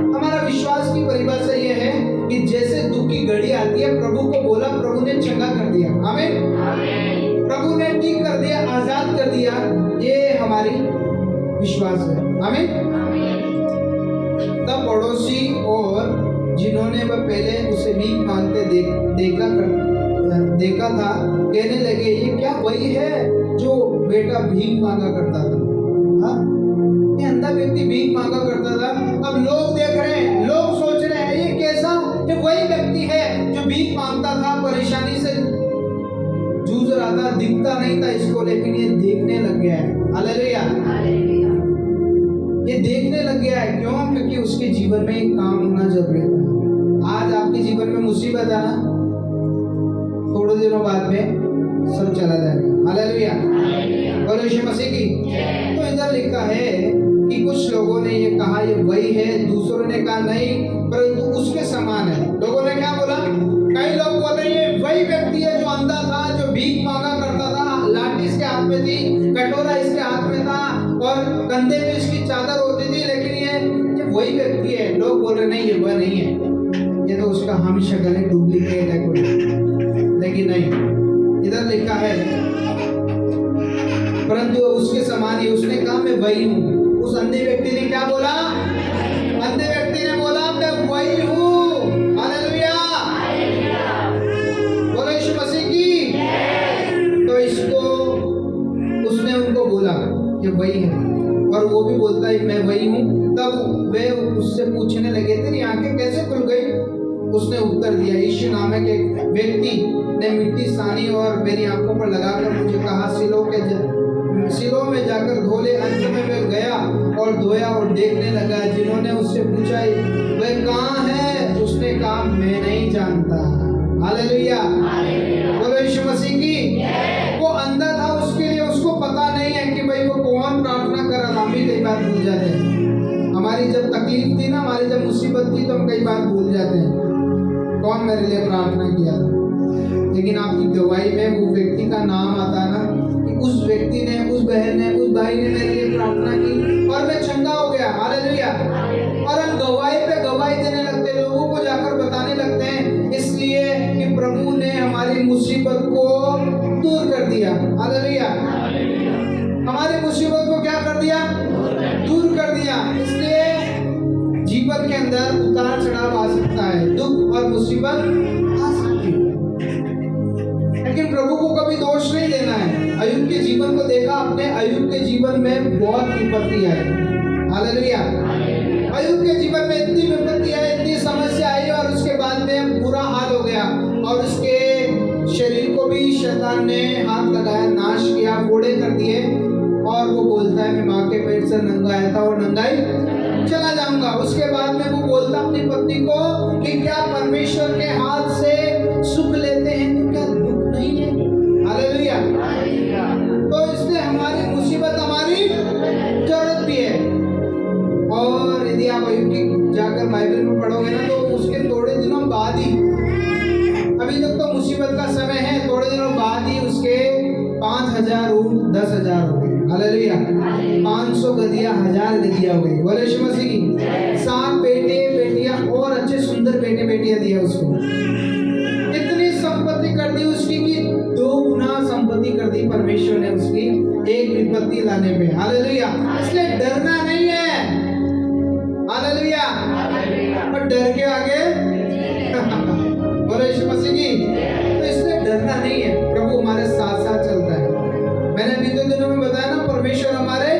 हमारा विश्वास की परिभाषा ये है कि जैसे दुख की घड़ी आती है, प्रभु को बोला, प्रभु ने चंगा कर दिया। आमीन। प्रभु ने ठीक कर दिया, आजाद कर दिया। ये हमारी विश्वास है। आमीन। तब पड़ोसी और जिन्होंने वह पहले उसे भीख मांगते देखा था, कहने लगे ये क्या वही है जो बेटा भीख मांगा करता था। हाँ, ये अंधा व्यक्ति भीख मांगा करता था। अब लोग देख रहे हैं, लोग सोच रहे हैं ये कैसा, ये वही व्यक्ति है जो भीख मांगता था, परेशानी से जूझ रहा था, दिखता नहीं था इसको, लेकिन ये देखने लग गया है। हालेलुया। ये देखने लग गया है। क्यों? क्योंकि उसके जीवन में एक काम होना जरूरी था। आज आपके जीवन में मुसीबत है ना, थोड़े दिनों बाद में सब चला जाएगा। हालेलुया। बोलो यीशु मसीह की। तो इधर लिखा है कि कुछ लोगों ने ये कहा ये वही है, दूसरों ने कहा नहीं परंतु उसके समान है। लोगों ने क्या बोला, कई लोग बोल रहे ये वही व्यक्ति है जो अंधा था, जो भीख मांगा करता था, लाठी इसके हाथ में थी, कटोरा इसके हाथ में था और कंधे पे इसकी चादर होती थी, लेकिन ये वही व्यक्ति है। लोग बोल रहे नहीं ये वह नहीं है, ये तो उसका हम शक्ल है, डुप्लीकेट है कोई। लेकिन नहीं, इधर लिखा है परंतु उसके समान ही। उसने कहा मैं वही हूँ। उस अंधे व्यक्ति ने क्या बोला, अंधे व्यक्ति ने बोला मैं वही हूँ। हालेलुया। बोलो यीशु मसीह की। तो इसको उसने उनको बोला कि वही है, और वो भी बोलता है मैं वही हूँ। तब वे उससे पूछने लगे तेरी आंखें कैसे खुल गई? उसने उत्तर दिया, यीशु नामक एक व्यक्ति ने मिट्टी सानी और मेरी आंखों पर लगाकर मुझे कहा सिलों में जाकर धो ले। अंत में वे गया और धोया और देखने लगा। जिन्होंने उससे पूछा वह कहाँ है, उसने कहा मैं नहीं जानता। हालेलुया। बोलो यीशु मसीह की। वो अंधा था, उसके लिए उसको पता नहीं है कि भाई वो कौन प्रार्थना कर रहा। हम भी कई बार भूल जाते हैं। हमारी जब तकलीफ थी ना, हमारी जब मुसीबत थी, तो हम कई बार भूल जाते हैं कौन मेरे लिए प्रार्थना किया था। लेकिन आपकी गवाही में वो व्यक्ति का नाम आता है ना, कि उस व्यक्ति ने, उस बहन ने, उस भाई ने मेरे लिए प्रार्थना की और मैं चंगा हो गया। हालेलुया। और हम गवाही पे गवाही देने लगते हैं, लोगों को जाकर बताने लगते हैं, इसलिए कि प्रभु ने हमारी मुसीबत को दूर कर दिया। हालेलुया। हमारी मुसीबत को क्या कर दिया, दूर कर दिया। इसलिए जीवन के अंदर उतार चढ़ाव आ सकता है, दुख और मुसीबत आ सकती है, लेकिन प्रभु को कभी दोष नहीं देना है। अय्यूब के जीवन को देखा आपने, अय्यूब के जीवन में बहुत विपत्ति आई। हालेलुया। अय्यूब के जीवन में इतनी विपत्ति आई, इतनी समस्या आई, और उसके बाद में बुरा हाल हो गया, और उसके शरीर को भी शैतान ने हाथ लगाया, नाश किया, फोड़े कर दिए। और वो बोलता है मैं माँ के पेट से नंगा आया था और नंगा ही चला जाऊंगा। उसके बाद में वो बोलता अपनी पत्नी को कि क्या परमेश्वर के हाथ से सुख लेते हैं तो क्या दुख नहीं है? हालेलुया। तो इसलिए हमारी मुसीबत हमारी जरूरत भी है। और यदि आप अय्यूब की जाकर बाइबल में पढ़ोगे ना, तो उसके थोड़े दिनों बाद ही, अभी तक तो दिनों बाद ही उसके 5,000 ऊँट 10,000 हो गए। हालेलुया। 500 गधिया 1000 गधिया हो गई। बोले यीशु मसीह की। 7 बेटे बेटियां और अच्छे सुंदर बेटे बेटियां दिया उसको। इतनी संपत्ति कर दी उसकी कि 2 गुना संपत्ति कर दी परमेश्वर ने उसकी एक विपत्ति लाने पे। हालेलुया। इसलिए डरना नहीं है। हालेलुया। पर डर के आगे बोले यीशु मसीह की। तो इसलिए डरना नहीं है, प्रभु हमारे साथ साथ चलता है। मैंने बीते दिनों में बताया ना, परमेश्वर हमारे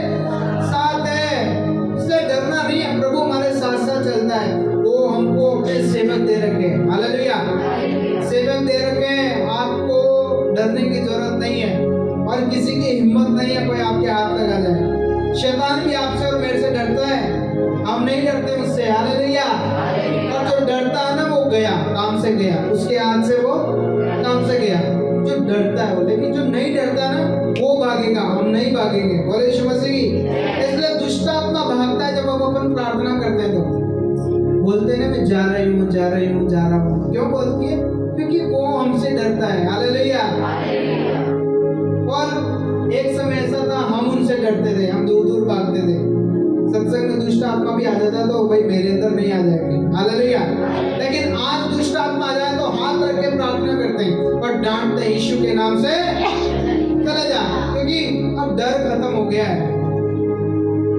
साथ है, इसलिए डरना नहीं है। प्रभु हमारे साथ साथ चलता है। वो हमको अपने सेवक दे रखे हैं। हालेलुया। सेवक दे रखे हैं, आपको डरने की जरूरत नहीं है और किसी की हिम्मत नहीं है कोई आपके हाथ लगा जाए। शैतान भी आपसे और मेरे से डरता है, हम नहीं डरते उससे। हालेलुया। और जो डरता है ना वो गया, काम से गया, उसके हाथ से वो काम से गया। जो डरता है वो, लेकिन जो नहीं डरता ना वो भागेगा, हम नहीं भागेंगे। बोले यीशु मसीह की। इसलिए दुष्ट आत्मा भागता है जब हम अपन प्रार्थना करते हैं, तो बोलते हैं ना मैं जा रही हूँ जा रही हूँ जा रहा हूँ। क्यों बोलती है? क्योंकि वो हमसे डरता है। हालेलुया। और एक समय ऐसा था, हम उनसे डरते थे, हम दूर दूर भागते थे। सत्संग में दुष्ट आत्मा भी आ जाता तो भाई मेरे अंदर नहीं आ जाएगी। हालेलुया। लेकिन आज दुष्ट आत्मा आ जाए तो हाथ रख के प्रार्थना करते हैं और डांटते हैं, यीशु के नाम से चले जा, क्योंकि अब डर खत्म हो गया है।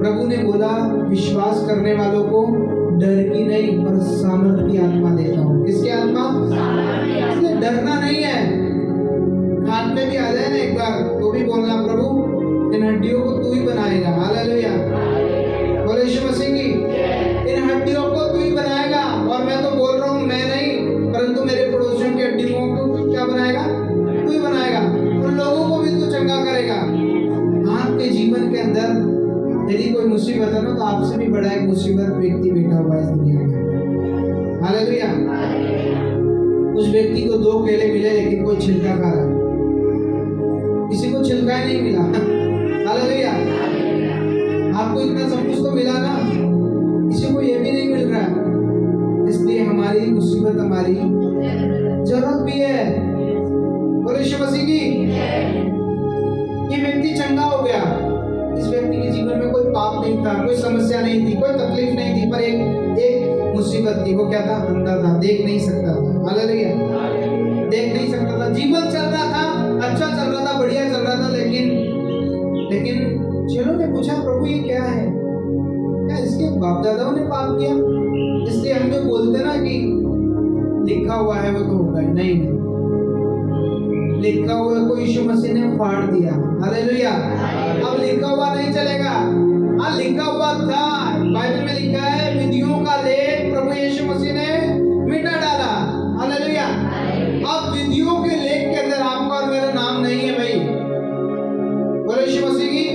प्रभु ने बोला विश्वास करने वालों को डर की नहीं पर सामर्थ की आत्मा देता हूँ। किसकी आत्मा? इसलिए डरना नहीं है। हाथ में भी आ जाए ना एक बार तो भी बोलना, प्रभु इन हड्डियों को तू ही बनाएगा। हालेलुया। बोले यीशु मसीह की। इन हड्डियों को तू ही बनाएगा। और मैं तो बोल रहा हूँ, मैं नहीं, परंतु मेरे पड़ोसियों की हड्डियों को क्या बनाएगा? तू ही बनाएगा। उन लोगों को भी तू चंगा करेगा। आपके जीवन के अंदर यदि कोई मुसीबत है ना, तो आपसे भी बड़ा एक मुसीबत व्यक्ति बैठा हुआ है इस दुनिया में। हालेलुया। उस व्यक्ति को 2 केले मिले लेकिन कोई छिलका खा रहा है, किसी को छिलका ही नहीं मिला। हालेलुया। आपको इतना सब कुछ तो मिला ना, किसी को ये भी नहीं मिल रहा है। इसलिए हमारी मुसीबत हमारी जरूरत भी है। बोले यीशु मसीह की। ये व्यक्ति चंगा हो गया। इस व्यक्ति के जीवन में कोई पाप नहीं था, कोई समस्या नहीं थी, कोई तकलीफ नहीं थी, पर एक मुसीबत थी। वो क्या था? अंधा था, देख नहीं सकता था। हालेलुया। देख नहीं सकता था। जीवन चल रहा था, अच्छा चल रहा था, बढ़िया चल रहा था, लेकिन चेलों ने पूछा, प्रभु ये क्या है? क्या इसके बाप दादाओं ने पाप किया? इसलिए हम जो बोलते ना कि लिखा हुआ है वो तो होगा ही नहीं। लिखा हुआ को यीशु मसीह ने फाड़ दिया। हालेलुया। अब लिखा हुआ नहीं चलेगा। हाँ, लिखा हुआ था, बाइबल में लिखा है, विधियों का लेख प्रभु यीशु मसीह ने मिटा डाला। हालेलुया। अब विधियों के लेख के अंदर आपका और मेरा नाम नहीं है भाई। बोलो यीशु मसीह की।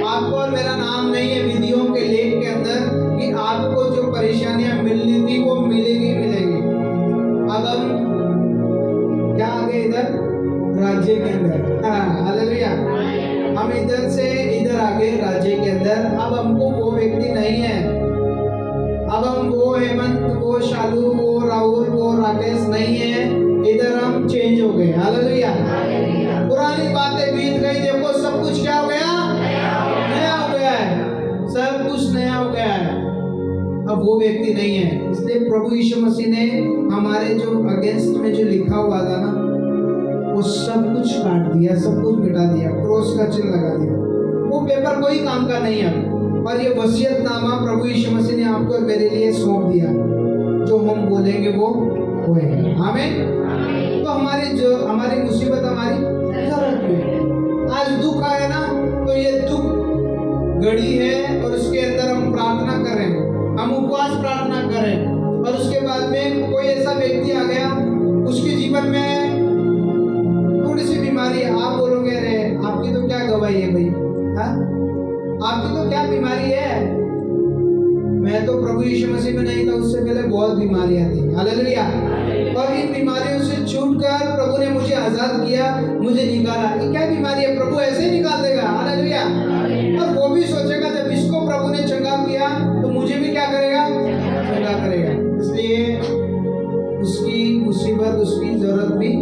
आपको और मेरा नाम नहीं है विधियों के लेख के अंदर कि आपको जो परेशानियां मिलनी थी वो मिलेगी मिलेगी। अब हम क्या आ गए? इधर राज्य के अंदर। हाँ, हालेलुया। हम इधर से इधर आ गए राज्य के अंदर। अब हमको वो व्यक्ति नहीं है। अब हम वो हेमंत, वो शालू, वो राहुल, वो राकेश नहीं है। इधर हम चेंज हो गए। हालेलुया। पुरानी बातें बीत गई, देखो सब कुछ क्या हो गया? नया हो गया है। सब कुछ नया हो गया है। अब वो व्यक्ति नहीं है। इसलिए प्रभु यीशु मसीह ने हमारे जो अगेंस्ट में जो लिखा हुआ था ना, वो सब कुछ काट दिया, सब कुछ मिटा दिया, क्रॉस का चिन्ह लगा दिया। वो पेपर कोई काम का नहीं है। और ये वसीयतनामा प्रभु यीशु मसीह ने आपको और मेरे लिए सौंप दिया। जो हम बोलेंगे वो होएगा। आमीन। तो हमारी मुसीबत हमारी जरूरत है। आज दुख आया ना, तो ये दुख घड़ी है और उसके अंदर हम प्रार्थना कर रहे हैं, हम उपवास प्रार्थना कर रहे हैं, और उसके बाद में कोई ऐसा व्यक्ति आ गया, उसके जीवन में थोड़ी सी बीमारी है। आप बोलोगे अरे आपकी तो क्या गवाही है भाई? हाँ, आपकी तो क्या बीमारी है? मैं तो प्रभु यीशु मसीह में नहीं था, उससे पहले बहुत बीमारियां थी। हालेलुया। और इन बीमारियों से छूटकर प्रभु ने मुझे आजाद किया, मुझे निकाला। ये क्या बीमारी है? प्रभु ऐसे ही निकाल देगा। हालेलुया। और वो भी सोचेगा जब इसको प्रभु ने चंगा किया तो मुझे भी क्या करेगा? चंगा करेगा। इसलिए उसकी मुसीबत, उसकी जरूरत भी।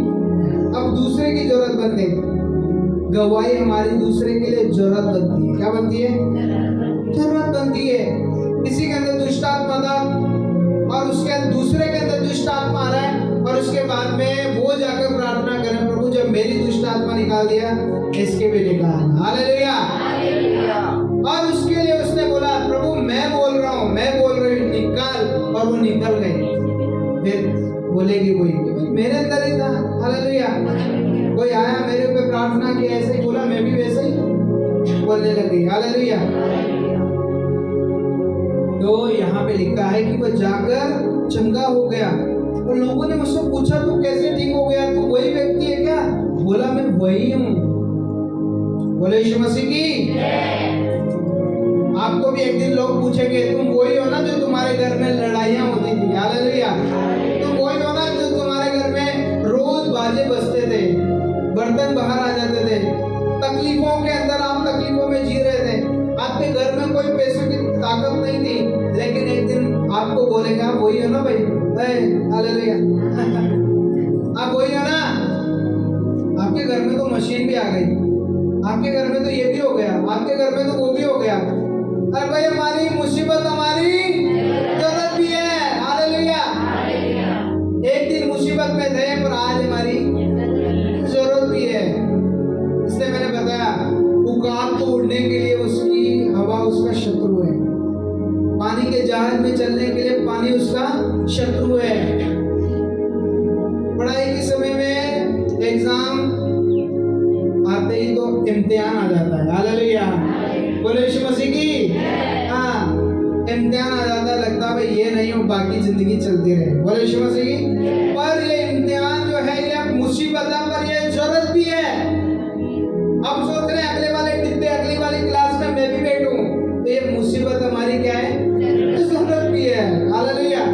अब दूसरे की जरूरत बन गई। गवाही हमारी दूसरे के लिए जरूरत बनती है। क्या बनती है? जरूरत बनती है। किसी के अंदर दुष्ट आत्मा था और उसके दूसरे के अंदर दुष्ट आत्मा आ रहा है और उसके बाद में वो जाकर प्रार्थना करें, प्रभु जब मेरी दुष्ट आत्मा निकाल दिया, इसके भी निकाल। हालेलुया। और उसके लिए उसने बोला, प्रभु मैं बोल रहा हूँ, मैं बोल रही हूँ, निकाल, और वो निकल गई। फिर बोलेगी कोई, मेरे अंदर ही था। हालेलुया। कोई आया मेरे पे प्रार्थना की, ऐसे ही बोला, मैं भी वैसे ही बोलने लगी। हालेलुया। तो यहाँ पे लिखा है कि वह जाकर चंगा हो गया और लोगों ने मुझसे पूछा तू कैसे ठीक हो गया, तू वही व्यक्ति है क्या? बोला मैं वही हूँ। बोले यीशु मसीह की। आपको भी एक दिन लोग पूछेंगे, तुम वही हो ना जो तुम्हारे घर में लड़ाइयाँ होती थी? हालेलुया। तुम वही हो ना जो तुम्हारे घर में रोज बाजे बजते थे, बर्तन बाहर आ जाते थे, तकलीफों के अंदर आप तकलीफों में जी रहे थे, आपके घर में कोई पैसों की ताकत नहीं थी, लेकिन एक दिन आपको बोलेगा वही हो ना भाई? हालेलुया। आप वही हो ना? आपके घर में तो मशीन भी आ गई, आपके घर में तो ये भी हो गया, आपके घर में तो वो भी हो गया। अरे भाई हमारी मुसीबत हमारी जरूरत भी है। हालेलुया। एक दिन मुसीबत में थे पर आज हमारी जरूरत भी है। इसलिए मैंने बताया, उकाब को उड़ने के लिए उसकी हवा उसका शत्रु है, पानी के जहाज में चलने के लिए पानी उसका शत्रु है। पढ़ाई के समय में एग्जाम आते ही तो इम्तिहान आ जाता है। हालेलुया। बोले यीशु मसीह की। हाँ, इम्तिहान आ जाता है, लगता है भाई ये नहीं हो, बाकी जिंदगी चलती रहे। बोले यीशु मसीह की। पर ये इम्तिहान जो है ये मुसीबत है, पर ये जरूरत भी है। अब सोच रहे हैं अगले वाले डिब्बे, अगली वाली क्लास में मैं भी बैठूं, तो ये मुसीबत हमारी क्या है? जरूरत भी है। हालेलुया।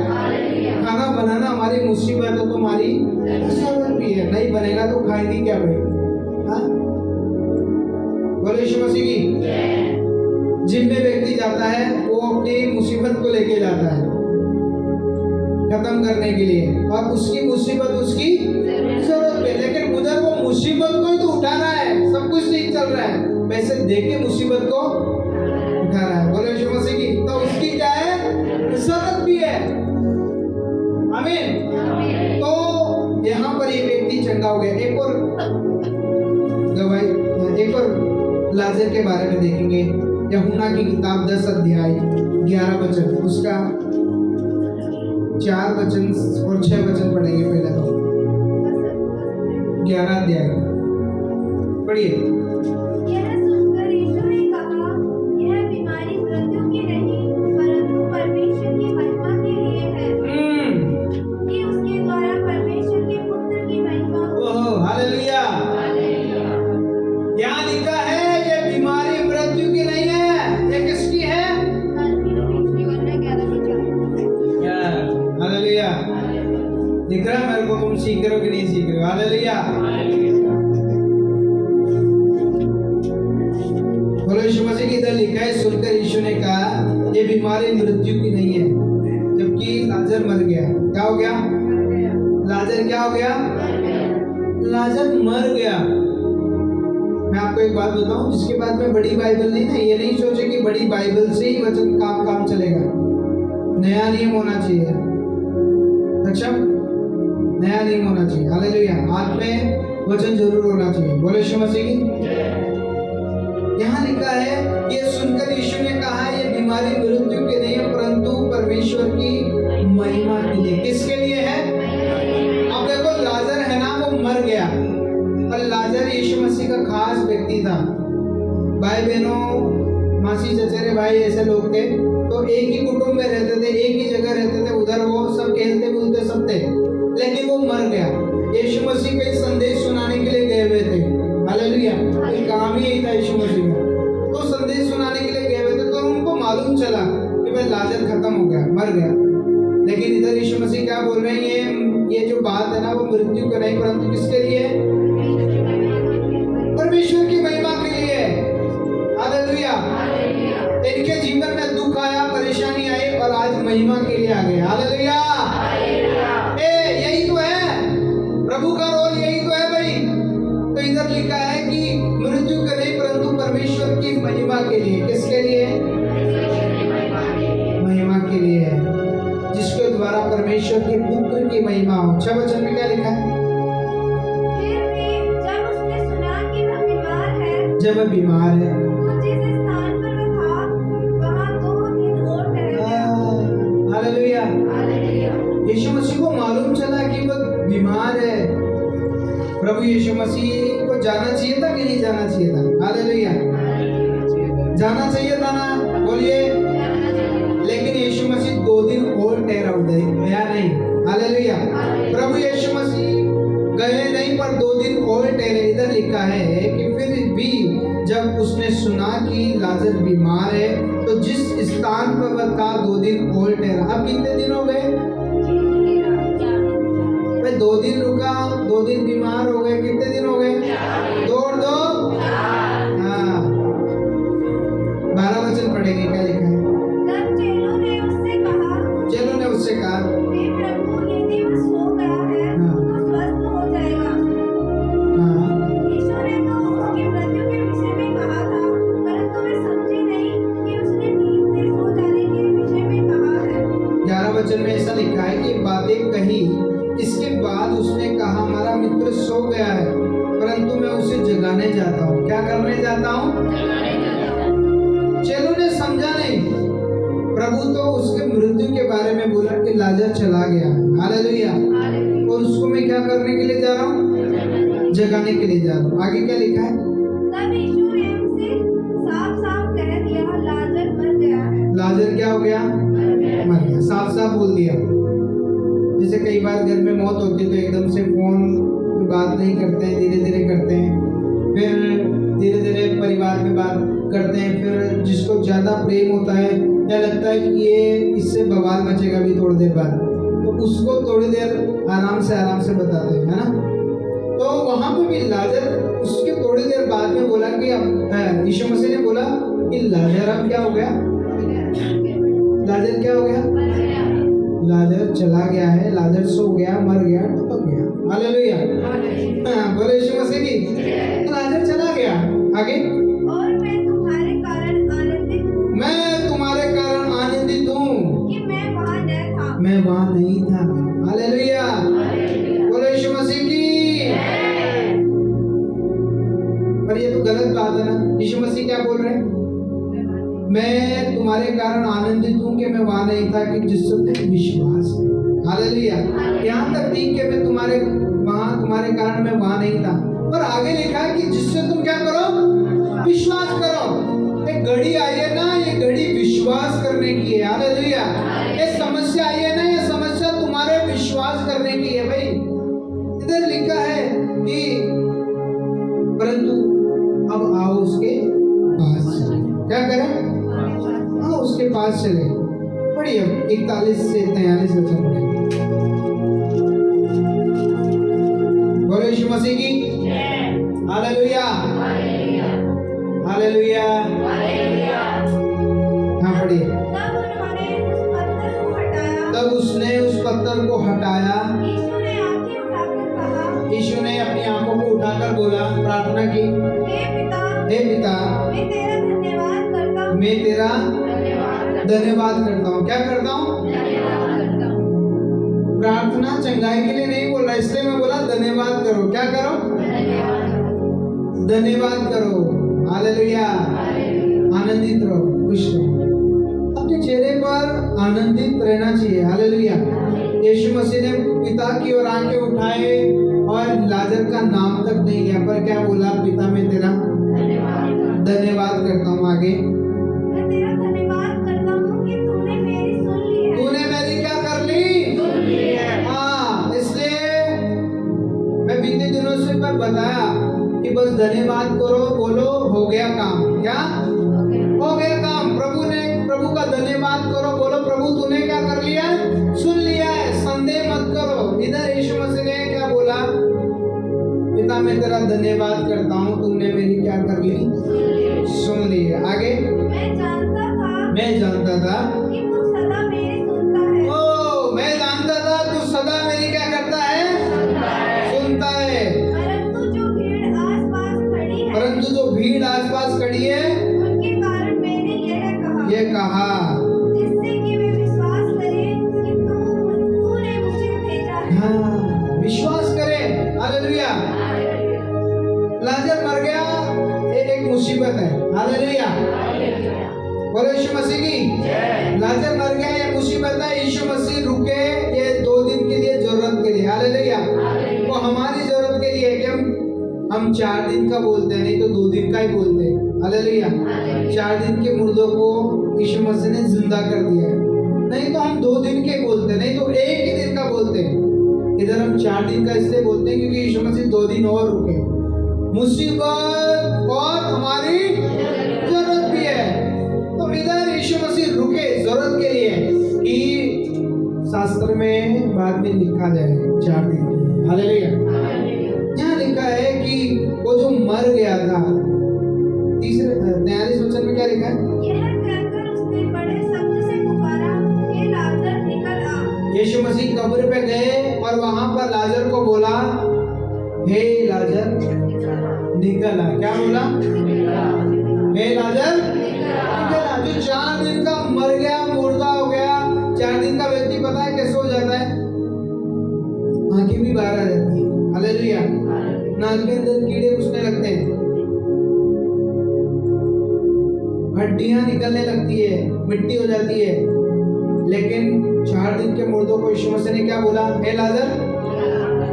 खाना बनाना हमारी मुसीबत है तो हमारी जरूरत भी है। नहीं बनेगा तो खाएंगे क्या भाई? हाँ? बोले यीशु मसीह की। जिम में व्यक्ति जाता है, वो अपनी मुसीबत को लेके जाता है खत्म करने के लिए, और उसकी मुसीबत उसकी जरूरत है, लेकिन उधर वो मुसीबत को ही तो उठा रहा है, सब कुछ ठीक चल रहा है, वैसे देखे मुसीबत को उठा रहा है। बोले यीशु मसीह की। तो उसकी क्या है? जरूरत भी है। आमीन। तो यहाँ पर ये व्यक्ति चंगा हो गया। एक और गवाही, एक और लाजर के बारे में देखेंगे। यूहन्ना की किताब 10 अध्याय 11 वचन, उसका 4 वचन और 6 वचन पढ़ेंगे। पहले तो 11 अध्याय पढ़िए। यह सुनकर यीशु ने कहा, यह बीमारी मृत्यु की नहीं, परंतु परमेश्वर की महिमा के लिए है, कि उसके द्वारा परमेश्वर के पुत्र की महिमा हो। Oh hallelujah. क्या लिखा है? ये बीमारी मृत्यु की नहीं है, ये किसकी है? हालेलुया। दिख रहा है मेरे को तुम सीख रहे हो कि नहीं सीख रहे हो? हालेलुया। बोलो यीशु मसीह की। इधर लिखा है, सुनकर यीशु ने कहा ये बीमारी मृत्यु की नहीं है, जबकि लाजर मर गया। क्या हो गया? लाजर क्या हो गया? लाजर मर गया। मैं आपको एक बात बताऊं, जिसके बाद में बड़ी बाइबल नहीं ना, ये नहीं सोचे कि बड़ी बाइबल से ही वचन काम चलेगा। नया नियम होना चाहिए। अच्छा, नया नियम होना चाहिए। हालेलुया। हाथ में वचन जरूर होना चाहिए। बोले यीशु मसीह की। यहाँ लिखा है, ये सुनकर यीशु ने कहा ये बीमारी मृत्यु की नहीं है, परंतु परमेश्वर की महिमा के लिए। किसके लिए है? अब देखो, लाजर है ना, वो मर गया, और लाजर यीशु मसीह का खास व्यक्ति था। भाई बहनों, मासी चचेरे भाई ऐसे लोग थे, तो एक ही कुटुंब में रहते थे, एक ही जगह रहते थे, उधर वो सब खेलते कूदते सब थे, लेकिन वो मर गया। यीशु मसीह को संदेश सुनाने के लिए गए हुए थे। हालेलुया। काम ही यही था यीशु मसीह का, तो संदेश सुनाने के लिए गए हुए थे, तो उनको मालूम चला कि भाई लाजर खत्म हो गया, मर गया। लेकिन इधर यीशु मसीह क्या बोल रहे हैं? ये जो बात है ना, वो मृत्यु का नहीं, परंतु किसके लिए? परमेश्वर की महिमा के लिए। हालेलुया। इनके जीवन में दुख आया, परेशानी आई, और आज महिमा के लिए आ गए। हालेलुया। यही तो है प्रभु का रोल, यही तो है भाई। महिमा के लिए। किसके लिए? महिमा के लिए है, जिसके द्वारा परमेश्वर के पुत्र की महिमा हो। 6 वचन में क्या लिखा है? फिर भी जब उसने सुना कि वह बीमार है, जब वह बीमार है, तो जिस स्थान पर वह था, वहाँ 2 दिन और ठहर गया। हालेलुया। हालेलुया। यीशु मसीह को मालूम चला कि वह बीमार है। प्रभु यीशु मसीह को जाना चाहिए था कि नहीं जाना चाहिए था? हालेलुया। जाना चाहिए था ना? बोलिए। लेकिन यीशु मसीह 2 दिन और ठहरा गया नहीं। हालेलुया। प्रभु यीशु मसीह गए नहीं पर 2 दिन और ठहरे। इधर लिखा है कि फिर भी जब उसने सुना कि लाजर बीमार है, तो जिस स्थान पर वह था 2 दिन और ठहरा। अब कितने दिन हो गए भाई? 2 दिन रुका, 2 दिन बीमार हो गए। कितने दिन हो गए? 2 और 2 हाँ। 12 वचन पढ़ेंगे, क्या लिखा है? तब चेलों ने उससे कहा, चेलों ने उससे कहा, हे प्रभु, यदि वह सो गया है तो स्वस्थ हो जाएगा। हाँ, यीशु ने तो उसकी मृत्यु के विषय में कहा था, परंतु वे समझे नहीं कि उसने नींद से सो जाने के विषय में कहा है। 11 वचन में ऐसा लिखा है कि बातें कही, इसके बाद उसने कहा, हमारा मित्र सो गया है, परंतु मैं उसे जगाने जाता हूँ। क्या करने जाता हूँ? चेलों ने समझा नहीं। प्रभु तो उसके मृत्यु के बारे में बोला कि लाजर चला गया। हालेलुया। और उसको मैं क्या करने के लिए जा रहा हूँ? जगाने के लिए जा रहा हूँ। आगे क्या लिखा है? तब यीशु ने उनसे साफ-साफ कह दिया, लाजर मर गया है। लाजर क्या हो गया? मर गया। साफ साफ बोल दिया। जैसे कई बार घर में मौत होती है तो एकदम से फोन पे बात नहीं करते हैं, धीरे धीरे करते हैं, फिर धीरे धीरे परिवार में बात करते हैं। फिर जिसको ज्यादा प्रेम होता है, क्या लगता है कि ये इससे बवाल मचेगा भी थोड़ी देर बाद, तो उसको थोड़ी देर आराम से बताते हैं, है ना? तो वहां पे भी लाजर उसके थोड़ी देर बाद में बोला कि अब यीशु मसीह ने बोला कि लाजर अब क्या हो गया? लाजर क्या हो गया? लाजर चला गया है, लाजर सो गया, मर गया, टपक गया। हालेलुया। बोले यीशु मसीह की। तो लाजर चला गया। आगे, और मैं तुम्हारे कारण आनंदित हूँ मैं तुम्हारे कारण आनंदित हूँ कि मैं वहाँ न था। मैं वहां नहीं था। हालेलुया। बोले यीशु मसीह की। पर ये तो गलत बात है ना। यीशु मसीह क्या बोल रहे हैं? मैं तुम्हारे कारण आनंदित हूँ कि मैं वहां नहीं था, कि जिससे तुम विश्वास। हालेलुया। यहाँ तक ठीक है, मैं तुम्हारे कारण मैं वहां नहीं था, पर आगे लिखा है कि जिससे तुम क्या करो? विश्वास करो। एक घड़ी आई है ना, ये घड़ी विश्वास करने की है। हालेलुया। ये समस्या आई है ना, ये समस्या तुम्हारे विश्वास करने की है भाई। इधर लिखा है कि परंतु अब आओ उसके पास चले। क्या करें? हाँ, उसके पास चले। पढ़िए 41 से 43 वचन पढ़िए। बोलो यीशु मसीह की। हालेलुया। हालेलुया। हाँ पढ़िए। तब उसने उस पत्थर को हटाया। तब उसने उस पत्थर को हटाया। यीशु ने आंखें उठाकर कहा, यीशु ने अपनी आंखों को उठाकर बोला, प्रार्थना की, हे पिता, हे पिता, मैं तेरा धन्यवाद करता हूँ। मैं तेरा धन्यवाद करता हूँ। क्या करता हूँ? प्रार्थना चंगाई के लिए नहीं बोल रहा, इसलिए मैं बोला धन्यवाद करो। क्या करो? धन्यवाद करो। हालेलुया। आनंदित रहो, खुश रहो। अपने चेहरे पर आनंदित रहना चाहिए। हालेलुया। यीशु मसीह ने पिता की ओर आंखें उठाए और लाजर का नाम तक नहीं लिया, पर क्या बोला? पिता मैं तेरा धन्यवाद करता हूँ। आगे, मैं तेरा धन्यवाद करता हूँ कि तूने मेरी सुन ली है। तूने मेरी क्या कर ली? हाँ, इसलिए मैं बीते दिनों से मैं बताया कि बस धन्यवाद करो, बोलो हो गया काम। क्या हो गया काम? प्रभु का धन्यवाद करो, बोलो प्रभु तूने क्या कर लिया? सुन लिया है। संदेह मत करो। इधर यीशु मसीह ने क्या बोला? पिता मैं तेरा धन्यवाद करता हूँ, तुमने मेरी क्या कर ली? सुन ली है। आगे, मैं जानता था कि तू सदा मेरी सुनता है। ओ, मैं जानता था तू सदा मेरी क्या करता है? सुनता है। परंतु जो भीड़ आसपास खड़ी है, परंतु जो भीड़ आसपास खड़ी है, उनके कारण कहा, जिससे कि वे विश्वास करें कि तूने मुझे भेजा है। हाँ, विश्वास करें। हालेलुया। लाजर मर गया, ये एक मुसीबत है। हालेलुया। बोलो यीशु मसीह की। लाजर मर गया, ये मुसीबत है। यीशु मसीह रुके ये 2 दिन के लिए, जरूरत के लिए। हालेलुया। वो हमारी जरूरत के लिए है कि हम 4 दिन का बोलते हैं, नहीं तो 2 दिन का ही बोलते हैं। हालेलुया। 4 दिन के मुर्दों को यीशु मसीह ने जिंदा कर दिया है, नहीं तो हम 2 दिन के बोलते, नहीं तो 1 ही दिन का बोलते हैं। इधर हम 4 दिन का इसलिए बोलते हैं क्योंकि यीशु मसीह 2 दिन और रुके। मुसीबत और हमारी जरूरत भी है, तो इधर यीशु मसीह रुके जरूरत के लिए कि शास्त्र में बाद में लिखा जाए 4 दिन के लिए। हालेलुया। यहाँ लिखा है कि वो जो मर गया था, 43 वचन में क्या लिखा है? यह कहकर उसने बड़े शब्द से पुकारा, हे लाजर निकल आ। यीशु मसीह कब्र पे गए और वहां पर लाजर को बोला, हे लाजर निकल आ। क्या बोला? हे लाजर निकल आ। जो 4 दिन का मर गया, मुर्दा हो गया, 4 दिन का व्यक्ति पता है कैसे हो जाता है? आंखें भी बाहर आ जाती है। हालेलुया। नाक के अंदर कीड़े घुसने लगते हैं, हड्डियां निकलने लगती है, मिट्टी हो जाती है। लेकिन 4 दिन के मुर्दों को यीशु मसीह ने क्या बोला? हे लाजर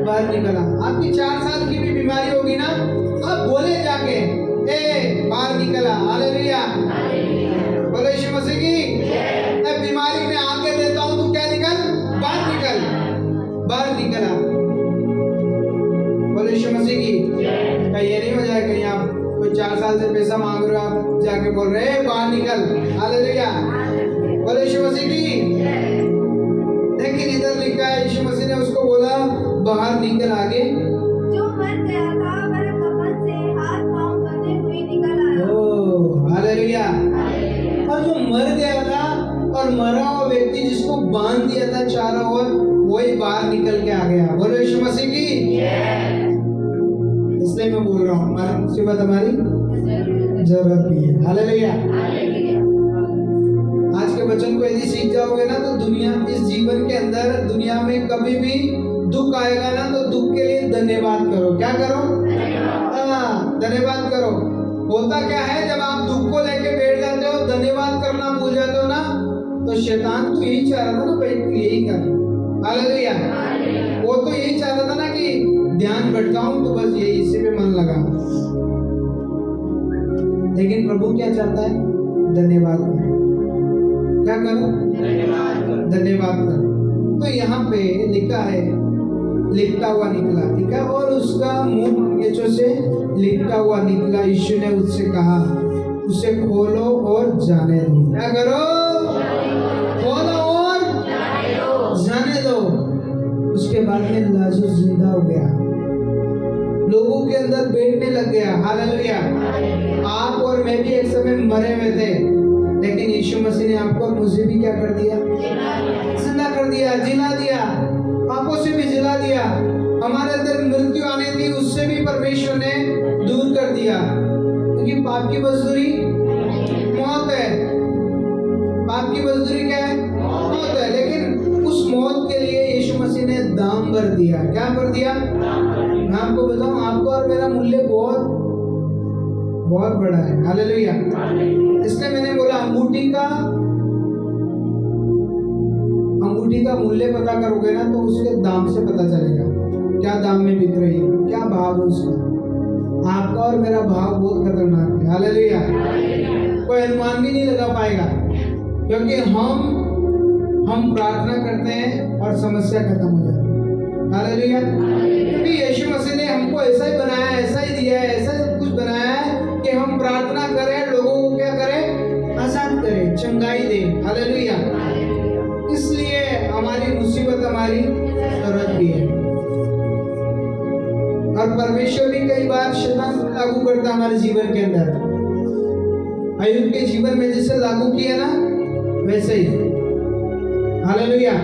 बाहर निकला। आपकी 4 साल की भी बीमारी होगी ना, आप बोले जाके, ए बाहर निकला। हालेलुया। बोलो यीशु मसीह की। मैं बीमारी में आगे देता हूं, तू क्या निकल, बाहर निकल, बाहर निकला। बोलो यीशु मसीह की। कहीं ये नहीं हो जाए कहीं आप कोई 4 साल से पैसा मांग रहे हो, आप जाके बोल रहे हैं बाहर निकल। हालेलुया। बोलो यीशु मसीह की। लेकिन इधर लिखा है यीशु मसीह ने उसको बोला बाहर निकल। आगे जो मर गया था वह कफन से हाथ पांव बंधे हुए निकल आया। Oh hallelujah. और जो मर गया था और मरा हुआ व्यक्ति जिसको बांध दिया था चारों ओर, वही बाहर निकल के आ गया। बोलो यीशु मसीह की। इसलिए मैं बोल रहा हूँ, हमारी मुसीबत हमारी जरूरत भी है। हालेलुया। आज के वचन को यदि सीख जाओगे ना, तो दुनिया, इस जीवन के अंदर दुनिया में कभी भी दुख आएगा ना, तो दुख के लिए धन्यवाद करो। क्या करो? हाँ, धन्यवाद करो। होता क्या है, जब आप दुख को लेके बैठ जाते हो, धन्यवाद करना भूल जाते हो ना, तो शैतान तो यही चाह रहा था ना भाई, तू यही कर। हालेलुया। वो तो यही चाह रहा था ना कि ध्यान भटकाऊं, तो बस यही इसी पे मन लगा। लेकिन प्रभु क्या चाहता है? धन्यवाद करो। क्या करो? धन्यवाद करो। तो यहाँ पे लिखा है लिपटा हुआ निकला, ठीक है, और उसका मुंह मंगेचों से लिपटा हुआ निकला। यीशु ने उससे कहा, उसे खोलो और जाने दो। क्या करो? खोलो और जाने दो। उसके बाद में लाजर जिंदा हो गया, लोगों के अंदर बैठने लग गया। हालेलुया। आप और मैं भी एक समय मरे हुए थे, लेकिन यीशु मसीह ने आपको और मुझे भी क्या कर दिया? जिंदा कर दिया, जिला दिया। आपको से भी जिला दिया। हमारे अंदर मृत्यु आने थी, उससे भी परमेश्वर ने दूर कर दिया, क्योंकि पाप की मजदूरी मौत है। पाप की मजदूरी क्या है? मौत है। लेकिन उस मौत के लिए यीशु मसीह ने दाम भर दिया। क्या भर दिया? मैं आपको बताऊं, आपको और मेरा मूल्य बहुत बहुत बड़ा है। हालेलुया। इसलिए मैंने बोला अंगूठी का मूल्य पता करोगे ना, तो उसके दाम से पता चलेगा क्या दाम में बिक रही है, क्या भाव है उसका। आपका और मेरा भाव बहुत खतरनाक है। हालेलुया। कोई अनुमान भी नहीं लगा पाएगा, क्योंकि हम प्रार्थना करते हैं और समस्या खत्म हो जाती है। हालेलुया। क्योंकि यीशु मसीह ने हमको ऐसा ही बनाया, ऐसा ही दिया है, ऐसा कुछ बनाया है कि हम प्रार्थना करें, लोगों को क्या करें? आजाद करें, चंगाई दें। हालेलुया। इसलिए हमारी मुसीबत हमारी जरूरत भी है। और परमेश्वर भी कई बार शैतान लागू करता है हमारे जीवन के अंदर। अय्यूब के जीवन में जैसे लागू किया ना, वैसे ही। हालेलुया।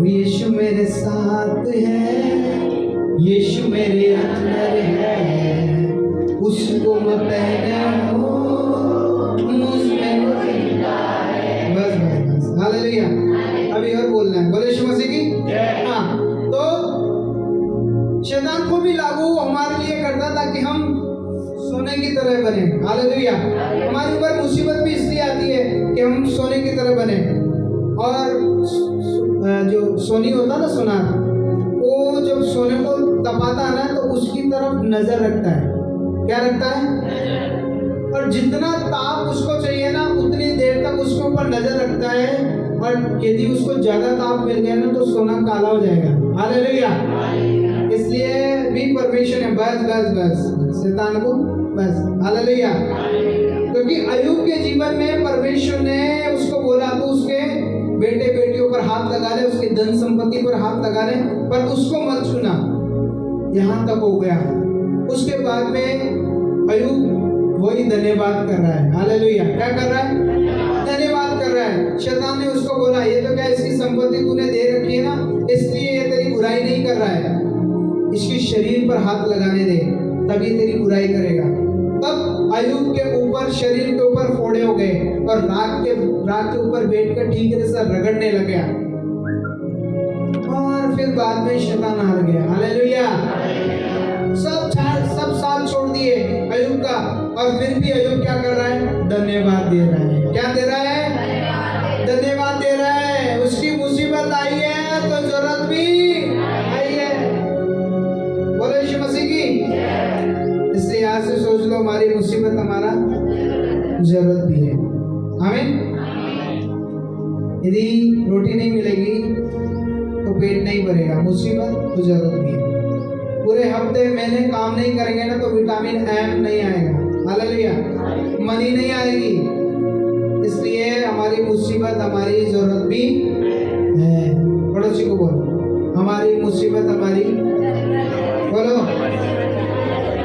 यीशु मेरे साथ है, यीशु मेरे अंदर है, उसको मैं पहना हूँ, मुझ में वो जिंदा है। बस बस बस, हालेलुया। अभी और बोलना है, बोले यीशु मसीह की। हाँ, तो शैतान को भी लागू हमारे लिए करता ताकि हम सोने की तरह बने। हालेलुया। हमारे ऊपर मुसीबत भी इसलिए आती है कि हम सोने की तरह बने। और जो सोनी होता ना, सुनार, वो जब सोने को तपाता है ना तो उसकी तरफ नजर रखता है। क्या रखता है? और जितना ताप उसको चाहिए ना उतनी देर तक उसके ऊपर नजर रखता है। और यदि उसको ज्यादा ताप मिल गया ना तो सोना काला हो जाएगा। हालेलुया। इसलिए भी परमेश्वर ने बस बस बस शैतान को बस, हालेलुया। क्योंकि अय्यूब के जीवन में परमेश्वर ने उसको बोला तो उसके बेटे बेटियों पर हाथ लगा ले, उसके धन संपत्ति पर हाथ लगा ले, पर उसको मत छूना। यहाँ तक हो गया। उसके बाद में अय्यूब वही धन्यवाद कर रहा है। हालेलुया। क्या कर रहा है? धन्यवाद कर रहा है। शैतान ने उसको बोला, ये तो क्या इसकी संपत्ति तूने दे रखी है ना, इसलिए ये तेरी बुराई नहीं कर रहा है, इसके शरीर पर हाथ लगाने दे, तभी तेरी बुराई करेगा। तब अय्यूब के ऊपर, शरीर के ऊपर फोड़े हो गए और राख के ऊपर बैठकर ठीक से रगड़ने लग गया। और फिर बाद में शैतान हार गया। हालेलुया। सब साथ छोड़ दिए अय्यूब का, और फिर भी अय्यूब क्या कर रहा है? धन्यवाद दे रहा है। क्या दे रहा है? धन्यवाद दे रहा है। उसकी मुसीबत आई है तो जरूरत भी आई है। बोलो यीशु मसीह की। इसलिए आज से सोच लो, हमारी मुसीबत हमारा जरूरत भी है। आमीन। यदि रोटी नहीं मिलेगी तो पेट नहीं भरेगा, मुसीबत तो जरूरत भी है। पूरे हफ्ते महीने काम नहीं करेंगे ना तो विटामिन एम नहीं आएगा। हालेलुया। मनी नहीं आएगी। इसलिए हमारी मुसीबत हमारी जरूरत भी है। पड़ोसी को बोलो, हमारी मुसीबत हमारी, बोलो,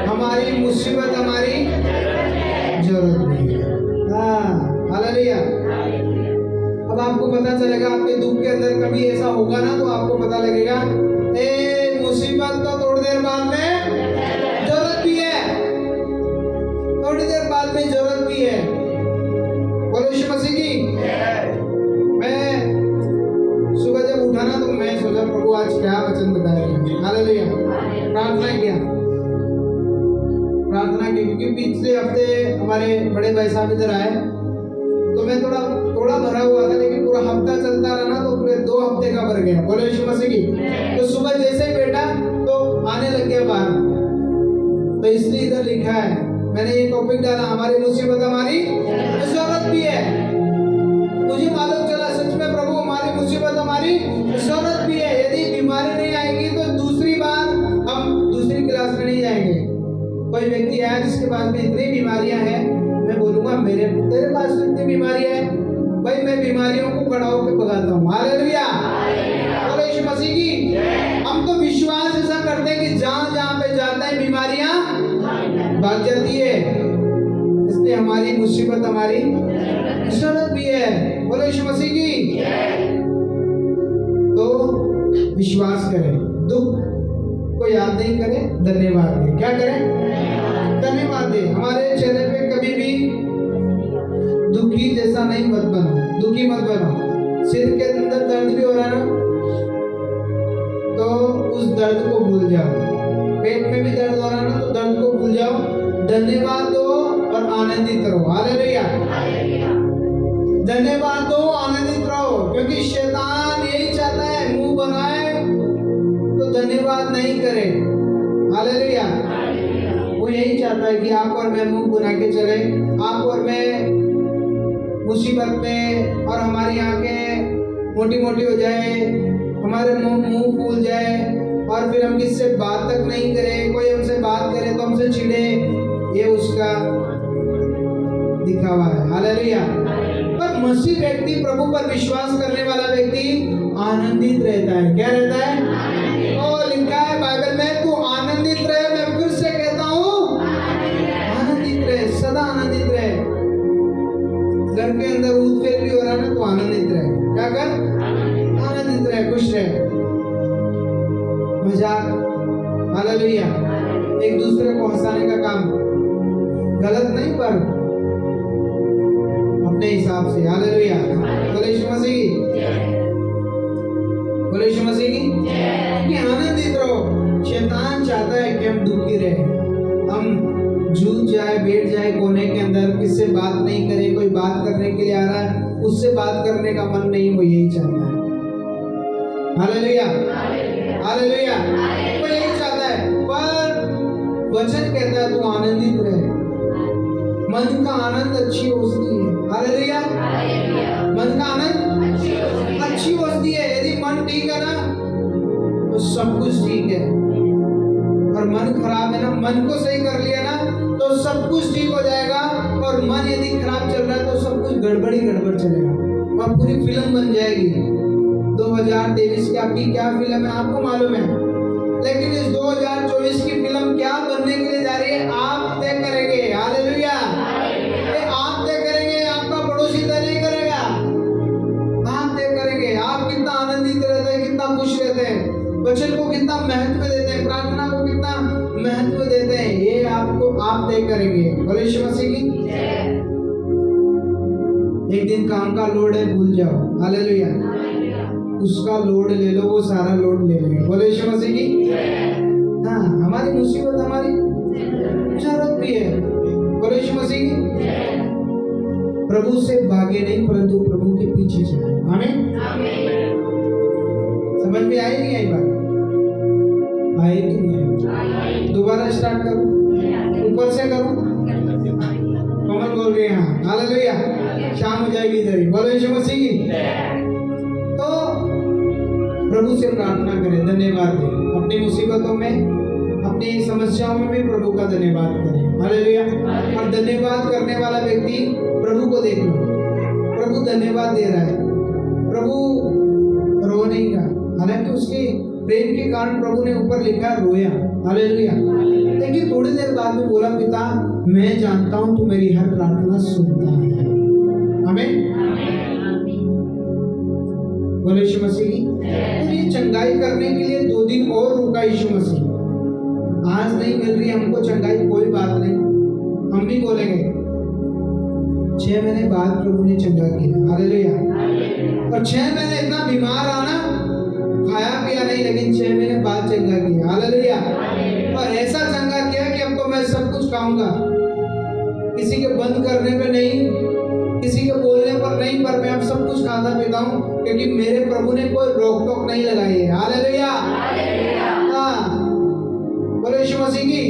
हमारी मुसीबत हमारी जरूरत भी है। हाँ, हालेलुया। अब आपको पता चलेगा, आपके दुख के अंदर कभी ऐसा होगा ना तो आपको पता लगेगा, ए मुसीबत तो थोड़ी देर बाद में जरूरत भी है, थोड़ी देर बाद में जरूरत भी है। बोलो यीशु मसीह की। मैं सुबह जब उठा ना तो मैं सोचा, प्रभु आज क्या वचन बताएगा। हालेलुया। प्रार्थना की, क्योंकि पिछले हफ्ते हमारे बड़े भाई साहब इधर आए तो मैं थोड़ा भरा हुआ था, लेकिन पूरा हफ्ता चलता रहा ना तो पूरे 2 हफ्ते का भर गया। बोलो यीशु मसीह की। तो सुबह जैसे ही बैठा तो आने लग गया बाहर। तो इसलिए इधर लिखा है, मैंने ये टॉपिक डाला, हमारी मुसीबत हमारी जरूरत भी है। मुझे मालूम चला सच में प्रभु हमारी मुसीबत हमारी जरूरत भी है। यदि बीमारी नहीं आएगी तो दूसरी बार हम दूसरी क्लास में नहीं जाएंगे। कोई व्यक्ति आया जिसके पास में इतनी बीमारियां हैं, मैं बोलूंगा तेरे पास इतनी बीमारियां हैं, भाई मैं बीमारियों को खड़ा होकर भगाता हूँ। हालेलुया। बोलो यीशु मसीह की। हम तो विश्वास ऐसा करते हैं कि जहाँ जहाँ पे जाता है बीमारियां भाग जाती है। इसलिए हमारी मुसीबत हमारी जरूरत भी है। बोलो यीशु मसीह की। तो विश्वास करें, दुख को याद नहीं करें, धन्यवाद दें। क्या करें? धन्यवाद दें। हमारे चेहरे पे कभी भी दुखी जैसा नहीं मत बनो, दुखी मत बनो। सिर के अंदर दर्द भी हो रहा है ना तो उस दर्द को भूल जाओ। पेट में भी दर्द हो रहा है ना तो दर्द को भूल जाओ, धन्यवाद दो और आनंदित रहो। हालेलुया। धन्यवाद दो, आनंदित रहो, क्योंकि शैतान यही चाहता है, मुंह बनाए तो धन्यवाद नहीं करे। हालेलुया। वो यही चाहता है कि आप और मैं मुंह बना के चले, आप और मैं मुसीबत में और हमारी आंखें मोटी मोटी हो जाए, हमारे मुंह फूल जाए और फिर हम किससे बात तक नहीं करें। कोई हमसे बात करे तो हमसे चिढ़े, ये उसका दिखावा है। हालेलुया। पर मसीह व्यक्ति, प्रभु पर विश्वास करने वाला व्यक्ति आनंदित रहता है। क्या रहता है? और लिखा है बाइबल में, तू आनंदित रहे। मैं फिर से कहता हूँ, आनंदित रहे, सदा आनंदित रहे। घर के अंदर उतफेर भी हो रहा है ना तो आनंदित रहे। क्या कर? आनंदित रहे, खुश रहे। मजाक हालेलुया। एक दूसरे को हंसाने का काम गलत नहीं, पर अपने हिसाब से। हालेलुया। बोले यीशु मसीह की, बोले यीशु मसीह की। कि आनंदित रहो। शैतान चाहता है कि हम दुखी रहे, हम जूझ जाए, बैठ जाए कोने के अंदर, किससे बात नहीं करे। कोई बात करने के लिए आ रहा है, उससे बात करने का मन नहीं, वो यही चाहता है। Hallelujah, hallelujah. वो यही चाहता है, पर वचन कहता है तू आनंदित रहे। मन का आनंद अच्छी वस्तु है। हालेलुया। मन का आनंद अच्छी वस्तु है। यदि मन ठीक है ना तो सब कुछ ठीक है, और मन खराब है ना, मन को सही कर लिया ना तो सब कुछ ठीक हो जाएगा। और मन यदि खराब चल रहा है तो सब कुछ गड़बड़ ही गड़बड़ चलेगा और पूरी फिल्म बन जाएगी। 2023 की आपकी क्या फिल्म है आपको मालूम है, लेकिन इस 2024 की फिल्म क्या बनने के लिए जा रही है आप तय करेंगे। हालेलुया। ये आप तय करेंगे, आपका पड़ोसी तय नहीं करेगा, आप तय करेंगे। आप कितना आनंदित रहते हैं, कितना खुश रहते हैं, वचन को कितना महत्व देते हैं, प्रार्थना को कितना महत्व देते हैं, ये आपको आप तय करेंगे। बोले यीशु मसीह की। एक दिन काम का लोड है, भूल जाओ। हालेलुया। उसका लोड ले लो, वो सारा लोड ले लेगा। बोले यीशु मसीह की। हाँ, हमारी मुसीबत हमारी जरूरत भी है। बोले यीशु मसीह की। प्रभु से भागे नहीं, परंतु प्रभु के पीछे चले। आमीन। समझ में आई नहीं आई बात? आई कि नहीं आई? दोबारा स्टार्ट करूं, ऊपर से करूं? कमल बोल रहे हैं हाँ। हालेलुया। शाम हो जाएगी इधर ही। बोलो यीशु मसीह की। तो प्रभु से प्रार्थना करें, धन्यवाद दें। अपनी मुसीबतों में, अपनी समस्याओं में भी प्रभु का धन्यवाद करें। हालेलुया। और धन्यवाद करने वाला व्यक्ति प्रभु को देख लो, प्रभु धन्यवाद दे रहा है, प्रभु रो नहीं रहा। हालांकि उसके प्रेम के कारण प्रभु ने ऊपर लिखा रोया। हालेलुया। लेकिन थोड़ी देर बाद में बोला, पिता मैं जानता हूं तू मेरी हर प्रार्थना सुनता है। आमीन। बोले यीशु मसीह की। तो ये चंगाई करने के लिए 2 दिन और रुका यीशु मसीह। आज नहीं मिल रही हमको चंगाई, कोई बात नहीं, हम भी बोलेंगे 6 महीने बाद प्रभु ने चंगा किया। हालेलुया। और 6 महीने इतना बीमार रहा ना, खाया पिया नहीं, लेकिन 6 महीने बाद चंगा किया। हालेलुया। और ऐसा चंगा किया कि अब तो मैं सब कुछ खाऊंगा, किसी के बंद करने पे नहीं, किसी के बोलने पर नहीं, पर मैं अब सब कुछ खाता पीता हूँ, क्योंकि मेरे प्रभु ने कोई रोक टोक नहीं लगाई है। हालेलुया। हाँ, बोलो यीशु मसीह की।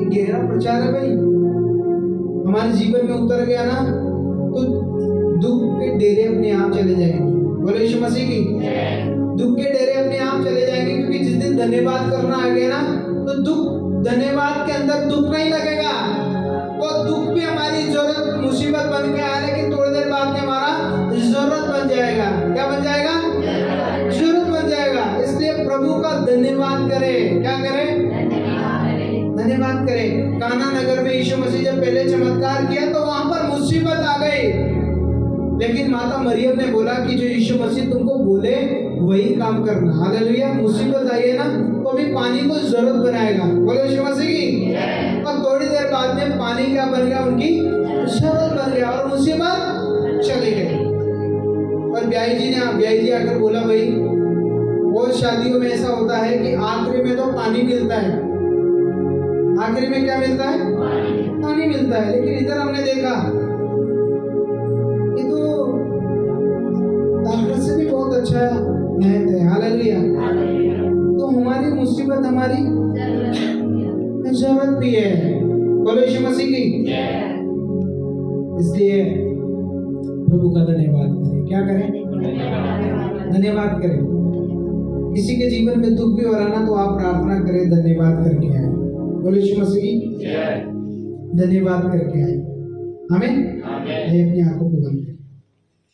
ये गहरा प्रचार है भाई, हमारे जीवन में उतर गया ना तो दुख के डेरे अपने आप चले जाएंगे। बोलो यीशु मसीह की। दुख के डेरे अपने आप चले जाएंगे, क्योंकि जिस दिन धन्यवाद करना आ गया ना तो दुख, धन्यवाद के अंदर दुख नहीं लगेगा। वो दुख भी हमारी जरूरत, मुसीबत बन के आया, लेकिन थोड़ी देर बाद में हमारा जरूरत बन जाएगा। क्या बन जाएगा? जरूरत बन जाएगा। इसलिए प्रभु का धन्यवाद करें। क्या करें? धन्यवाद करें। काना नगर में यीशु मसीह जब पहले चमत्कार किया तो वहां पर मुसीबत आ गई, लेकिन माता मरियम ने बोला कि जो यीशु मसीह तुमको बोले वही काम करना। हालेलुया। मुसीबत आई है ना तो अभी पानी को जरूरत बनाएगा। बोलो यीशु मसीह की। और थोड़ी देर बाद में पानी क्या बन गया? उनकी जरूरत बन गया और मुसीबत चली गई। और ब्याई जी आकर बोला, भाई बहुत शादियों में ऐसा होता है कि आखिरी में तो पानी मिलता है, आखिरी में क्या मिलता है? पानी मिलता है। लेकिन इधर हमने देखा ये तो ताकत से भी बहुत अच्छा महत्व है। हालेलुया। तो हमारी मुसीबत हमारी जरूरत भी है। बोलो यीशु मसीह की। इसलिए प्रभु का धन्यवाद करें। क्या करें? धन्यवाद करें। किसी के जीवन में दुख भी हो रहा ना तो आप प्रार्थना करें, धन्यवाद करके आए। बोलो यीशु मसीह की। धन्यवाद करके आए। आमीन। अपनी आंखों को बंद